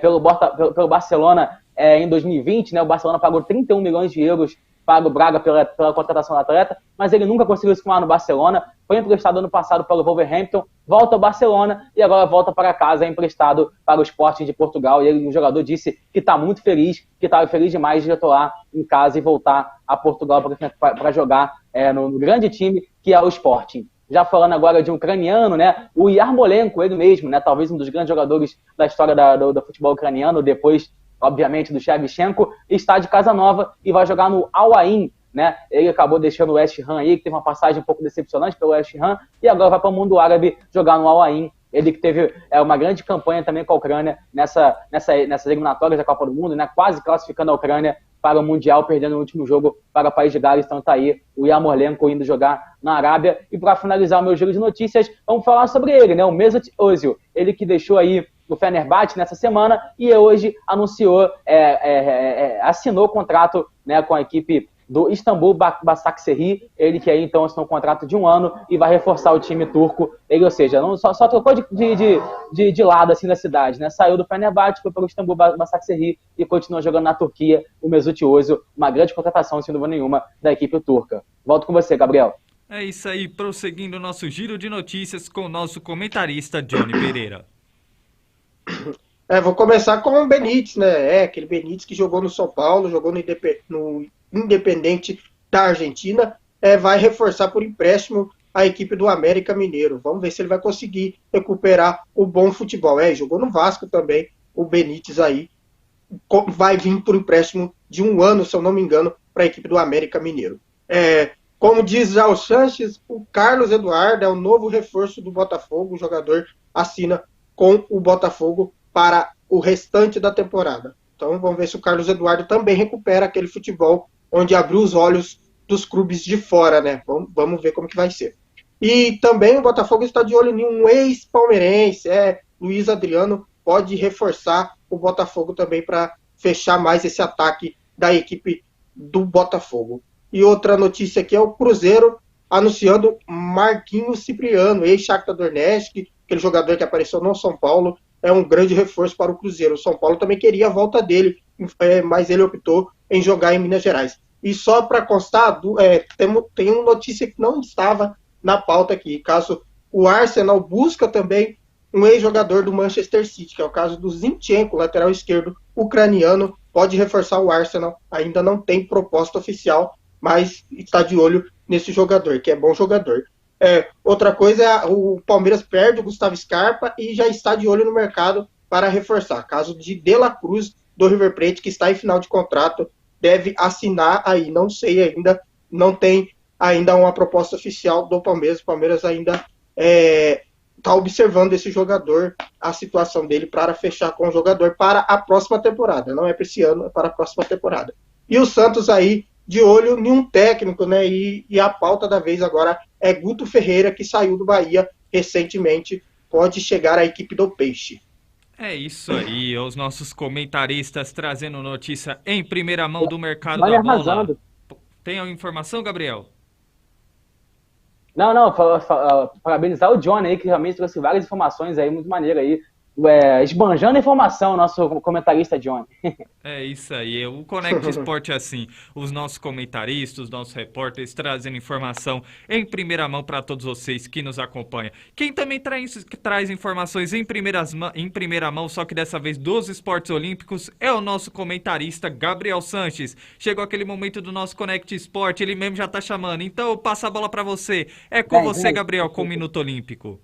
pelo Barcelona em 2020. Né? O Barcelona pagou 31 milhões de euros para o Braga pela contratação do atleta, mas ele nunca conseguiu se firmar no Barcelona. Foi emprestado ano passado pelo Wolverhampton, volta ao Barcelona e agora volta para casa, emprestado para o Sporting de Portugal. E ele, o jogador, disse que está muito feliz, que estava feliz demais de retornar em casa e voltar a Portugal para jogar no grande time que é o Sporting. Já falando agora de um ucraniano, né, o Yarmolenko, ele mesmo, né, talvez um dos grandes jogadores da história do futebol ucraniano, depois, obviamente, do Shevchenko, está de casa nova e vai jogar no Al Ain, né? Ele acabou deixando o West Ham aí, que teve uma passagem um pouco decepcionante pelo West Ham, e agora vai para o mundo árabe jogar no Al Ain. Ele que teve uma grande campanha também com a Ucrânia nessas eliminatórias da Copa do Mundo, né? Quase classificando a Ucrânia para o Mundial, perdendo no último jogo para o País de Gales. Então tá aí o Yarmolenko indo jogar na Arábia. E para finalizar o meu giro de notícias, vamos falar sobre ele, né? O Mesut Özil, ele que deixou aí o Fenerbahçe nessa semana e hoje anunciou, assinou o contrato, né, com a equipe do Istambul Başakşehir. Ele que aí então assinou um contrato de 1 ano e vai reforçar o time turco. Ele, ou seja, não, só trocou de lado assim da cidade, né? Saiu do Fenerbahçe, foi para o Istambul Başakşehir e continua jogando na Turquia. O Mesut Özil, uma grande contratação, sem dúvida nenhuma, da equipe turca. Volto com você, Gabriel. É isso aí, prosseguindo o nosso giro de notícias com o nosso comentarista Johnny Pereira. Vou começar com o Benítez, né? Aquele Benítez que jogou no São Paulo, jogou no Independente da Argentina, vai reforçar por empréstimo a equipe do América Mineiro. Vamos ver se ele vai conseguir recuperar o bom futebol. Jogou no Vasco também, o Benítez aí. Vai vir por empréstimo de 1 ano, se eu não me engano, para a equipe do América Mineiro. Como diz já o Sanches, o Carlos Eduardo é o novo reforço do Botafogo. O jogador assina com o Botafogo para o restante da temporada. Então vamos ver se o Carlos Eduardo também recupera aquele futebol onde abriu os olhos dos clubes de fora, né? Vamos ver como que vai ser. E também o Botafogo está de olho em um ex-palmeirense, Luiz Adriano, pode reforçar o Botafogo também para fechar mais esse ataque da equipe do Botafogo. E outra notícia aqui é o Cruzeiro anunciando Marquinhos Cipriano, ex-Shakhtar Donetsk, aquele jogador que apareceu no São Paulo, é um grande reforço para o Cruzeiro. O São Paulo também queria a volta dele, mas ele optou em jogar em Minas Gerais. E só para constar, tem uma notícia que não estava na pauta aqui. Caso o Arsenal busca também um ex-jogador do Manchester City, que é o caso do Zinchenko, lateral esquerdo ucraniano, pode reforçar o Arsenal. Ainda não tem proposta oficial, mas está de olho nesse jogador, que é bom jogador. Outra coisa é o Palmeiras perde o Gustavo Scarpa e já está de olho no mercado para reforçar. Caso de La Cruz, do River Plate, que está em final de contrato, deve assinar aí, não sei ainda, não tem ainda uma proposta oficial do Palmeiras. O Palmeiras ainda está observando esse jogador, a situação dele, para fechar com o jogador para a próxima temporada. Não é para esse ano, é para a próxima temporada. E o Santos aí, de olho em um técnico, né? E a pauta da vez agora é Guto Ferreira, que saiu do Bahia recentemente, pode chegar à equipe do Peixe. É isso aí, os nossos comentaristas trazendo notícia em primeira mão do mercado Vai da bola. arrasando. Tem a informação, Gabriel? Não, parabenizar o John aí, que realmente trouxe várias informações aí, muito maneiro aí. Esbanjando informação, nosso comentarista John. É isso aí, o Conect Sport é assim, os nossos comentaristas, os nossos repórteres trazendo informação em primeira mão para todos vocês que nos acompanham. Quem também traz informações em primeira mão, só que dessa vez dos esportes olímpicos, é o nosso comentarista Gabriel Sanches. Chegou aquele momento do nosso Conect Sport, ele mesmo já tá chamando, então eu passo a bola para você. É com você, Gabriel, com o Minuto Olímpico.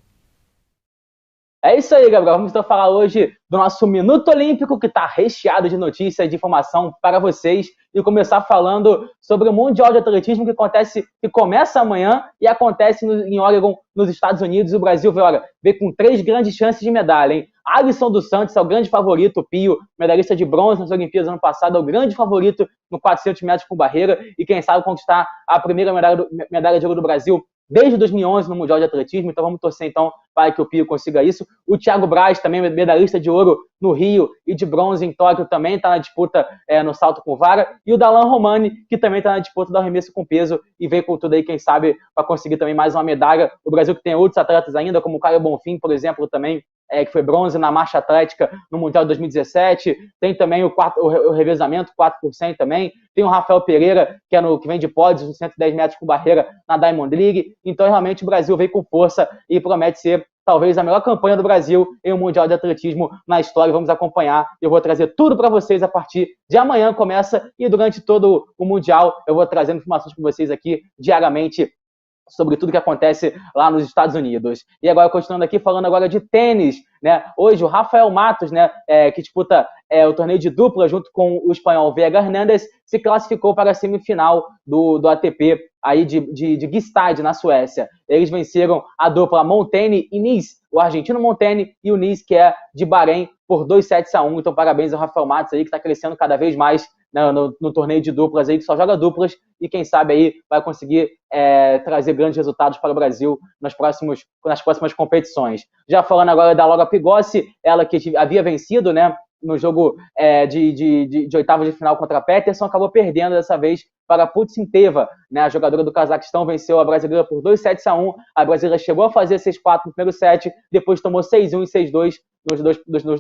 É isso aí, Gabriel. Vamos então falar hoje do nosso Minuto Olímpico, que está recheado de notícias e de informação para vocês. E começar falando sobre o Mundial de Atletismo que começa amanhã e acontece em Oregon, nos Estados Unidos. O Brasil vê com 3 grandes chances de medalha, hein? Alisson dos Santos é o grande favorito, o Pio, medalhista de bronze nas Olimpíadas ano passado, é o grande favorito no 400 metros com barreira e quem sabe conquistar a primeira medalha de ouro do Brasil desde 2011 no Mundial de Atletismo, então vamos torcer então para que o Pio consiga isso. O Thiago Braz, também medalhista de ouro no Rio e de bronze em Tóquio, também está na disputa no salto com vara. E o Darlan Romani, que também está na disputa do arremesso com peso e vem com tudo aí, quem sabe, para conseguir também mais uma medalha. O Brasil que tem outros atletas ainda, como o Caio Bonfim, por exemplo, também, que foi bronze na marcha atlética no Mundial de 2017, tem também o revezamento 4% também, tem o Rafael Pereira, que vem de pódios nos 110 metros com barreira na Diamond League, então realmente o Brasil veio com força e promete ser talvez a melhor campanha do Brasil em um Mundial de Atletismo na história. Vamos acompanhar, eu vou trazer tudo para vocês a partir de amanhã, começa, e durante todo o Mundial eu vou trazendo informações para vocês aqui diariamente sobre tudo que acontece lá nos Estados Unidos. E agora, continuando aqui, falando agora de tênis, né? Hoje, o Rafael Matos, né, que disputa o torneio de dupla junto com o espanhol Vega Hernández, se classificou para a semifinal do ATP aí de Gstad, na Suécia. Eles venceram a dupla Montaigne e Nice, o argentino Montaigne e o Nice, que é de Bahrein, por 2-7-1. Então, parabéns ao Rafael Matos aí, que está crescendo cada vez mais no torneio de duplas aí, que só joga duplas e quem sabe aí vai conseguir trazer grandes resultados para o Brasil nas próximas competições. Já falando agora da Laura Pigossi, ela que havia vencido, né, no jogo de oitavas de final contra a Peterson, acabou perdendo dessa vez para a Putintseva, né, a jogadora do Cazaquistão venceu a brasileira por 2-7-1, a brasileira chegou a fazer 6-4 no primeiro set, depois tomou 6-1 e 6-2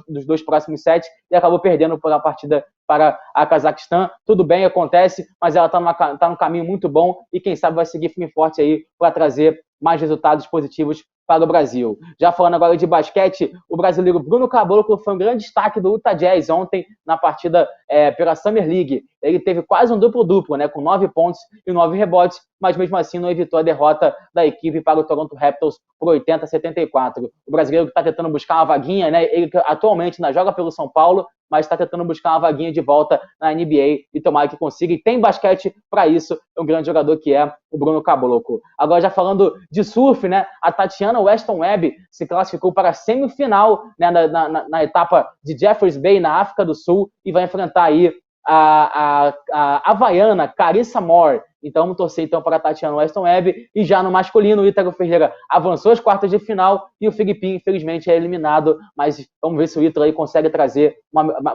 nos dois próximos sets e acabou perdendo por a partida para a Cazaquistão. Tudo bem, acontece, mas ela está num caminho muito bom e quem sabe vai seguir firme e forte aí para trazer mais resultados positivos para o Brasil. Já falando agora de basquete, o brasileiro Bruno Caboclo foi um grande destaque do Utah Jazz ontem na partida pela Summer League. Ele teve quase um duplo-duplo, né, com 9 pontos e 9 rebotes, mas mesmo assim não evitou a derrota da equipe para o Toronto Raptors por 80-74. O brasileiro que está tentando buscar uma vaguinha, né, ele atualmente ainda joga pelo São Paulo, mas está tentando buscar uma vaguinha de volta na NBA e tomara que consiga. E tem basquete para isso, é um grande jogador que é o Bruno Caboclo. Agora, já falando de surf, né, a Tatiana Weston Webb se classificou para a semifinal, né, na etapa de Jeffreys Bay, na África do Sul, e vai enfrentar aí a havaiana Carissa Moore. Então, vamos torcer então para a Tatiana Weston Webb. E já no masculino, o Ítalo Ferreira avançou às quartas de final e o Filipinho, infelizmente, é eliminado. Mas vamos ver se o Ítalo aí consegue trazer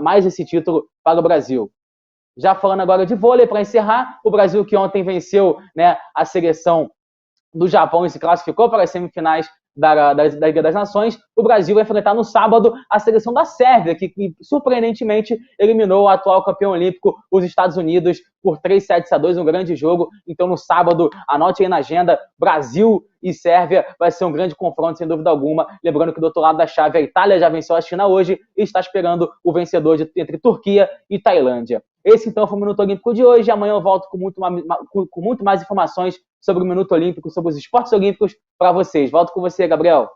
mais esse título para o Brasil. Já falando agora de vôlei, para encerrar, o Brasil que ontem venceu, né, a seleção do Japão e se classificou para as semifinais da Liga das Nações, o Brasil vai enfrentar no sábado a seleção da Sérvia, que surpreendentemente eliminou o atual campeão olímpico, os Estados Unidos, por 3-7-2, um grande jogo. Então, no sábado, anote aí na agenda, Brasil e Sérvia vai ser um grande confronto, sem dúvida alguma. Lembrando que do outro lado da chave, a Itália já venceu a China hoje e está esperando o vencedor entre Turquia e Tailândia. Esse, então, foi o Minuto Olímpico de hoje. Amanhã eu volto com muito mais informações sobre o Minuto Olímpico, sobre os esportes olímpicos para vocês. Volto com você, Gabriel.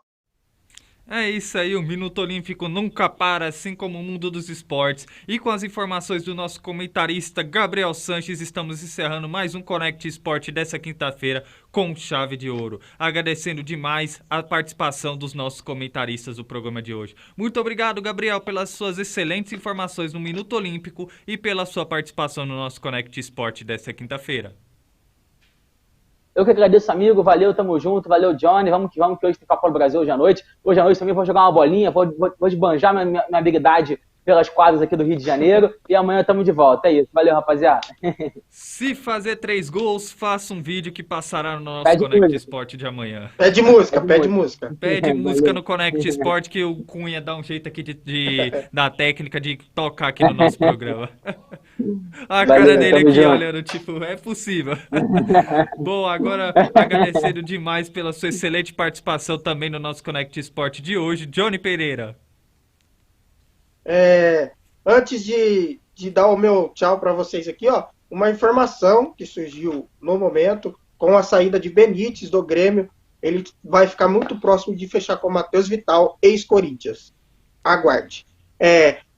É isso aí, o Minuto Olímpico nunca para, assim como o mundo dos esportes. E com as informações do nosso comentarista Gabriel Sanches, estamos encerrando mais um Conect Esporte dessa quinta-feira com chave de ouro. Agradecendo demais a participação dos nossos comentaristas do programa de hoje. Muito obrigado, Gabriel, pelas suas excelentes informações no Minuto Olímpico e pela sua participação no nosso Conect Esporte dessa quinta-feira. Eu que agradeço, amigo. Valeu, tamo junto. Valeu, Johnny. Vamos que hoje tem Copa do Brasil hoje à noite. Hoje à noite também vou jogar uma bolinha, vou esbanjar minha habilidade pelas quadras aqui do Rio de Janeiro. E amanhã tamo de volta. É isso. Valeu, rapaziada. Se fazer 3 gols, faça um vídeo que passará no nosso Conect Esporte de amanhã. Pede música. Pede música no Conect Esporte, que o Cunha dá um jeito aqui da técnica de tocar aqui no nosso programa. A cara dele aqui olhando, tipo, é possível. Bom, agora agradecendo demais pela sua excelente participação também no nosso Conect Esporte de hoje, Johnny Pereira. Antes de dar o meu tchau para vocês aqui, ó, uma informação que surgiu no momento com a saída de Benítez do Grêmio, ele vai ficar muito próximo de fechar com o Matheus Vital, ex-Corinthians. Aguarde.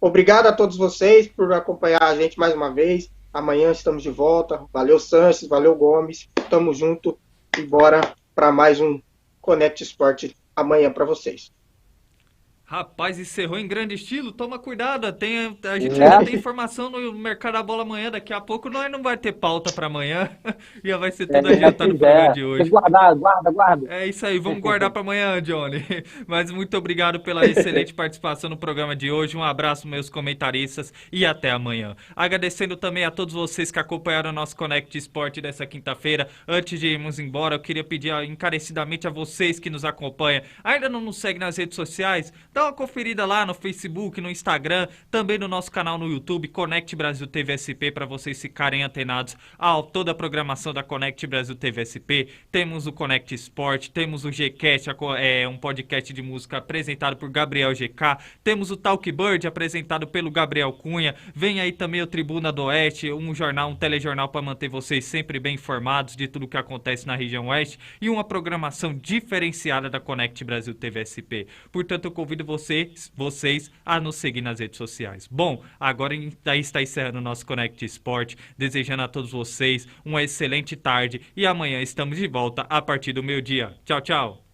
Obrigado a todos vocês por acompanhar a gente mais uma vez. Amanhã estamos de volta. Valeu, Sanches, valeu, Gomes. Tamo junto e bora para mais um Conect Esporte amanhã para vocês. Rapaz, encerrou em grande estilo, toma cuidado, a gente ainda tem informação no Mercado da Bola amanhã, daqui a pouco nós não vai ter pauta para amanhã, já vai ser tudo adiantado no programa de Tem que hoje. guardar, guarda. É isso aí, vamos guardar para amanhã, Johnny. Mas muito obrigado pela excelente participação no programa de hoje. Um abraço, meus comentaristas, e até amanhã. Agradecendo também a todos vocês que acompanharam o nosso Connect Sport dessa quinta-feira. Antes de irmos embora, eu queria pedir encarecidamente a vocês que nos acompanham, ainda não nos seguem nas redes sociais, dá uma conferida lá no Facebook, no Instagram, também no nosso canal no YouTube, Connect Brasil TV SP, para vocês ficarem antenados a toda a programação da Connect Brasil TV SP. Temos o Connect Sport, temos o Gcast, um podcast de música apresentado por Gabriel GK, temos o Talk Bird apresentado pelo Gabriel Cunha, vem aí também o Tribuna do Oeste, um telejornal para manter vocês sempre bem informados de tudo que acontece na região Oeste e uma programação diferenciada da Connect Brasil TV SP. Portanto, eu convido vocês a nos seguir nas redes sociais. Bom, agora está encerrando o nosso Connect Sport, desejando a todos vocês uma excelente tarde e amanhã estamos de volta a partir do meio-dia. Tchau, tchau!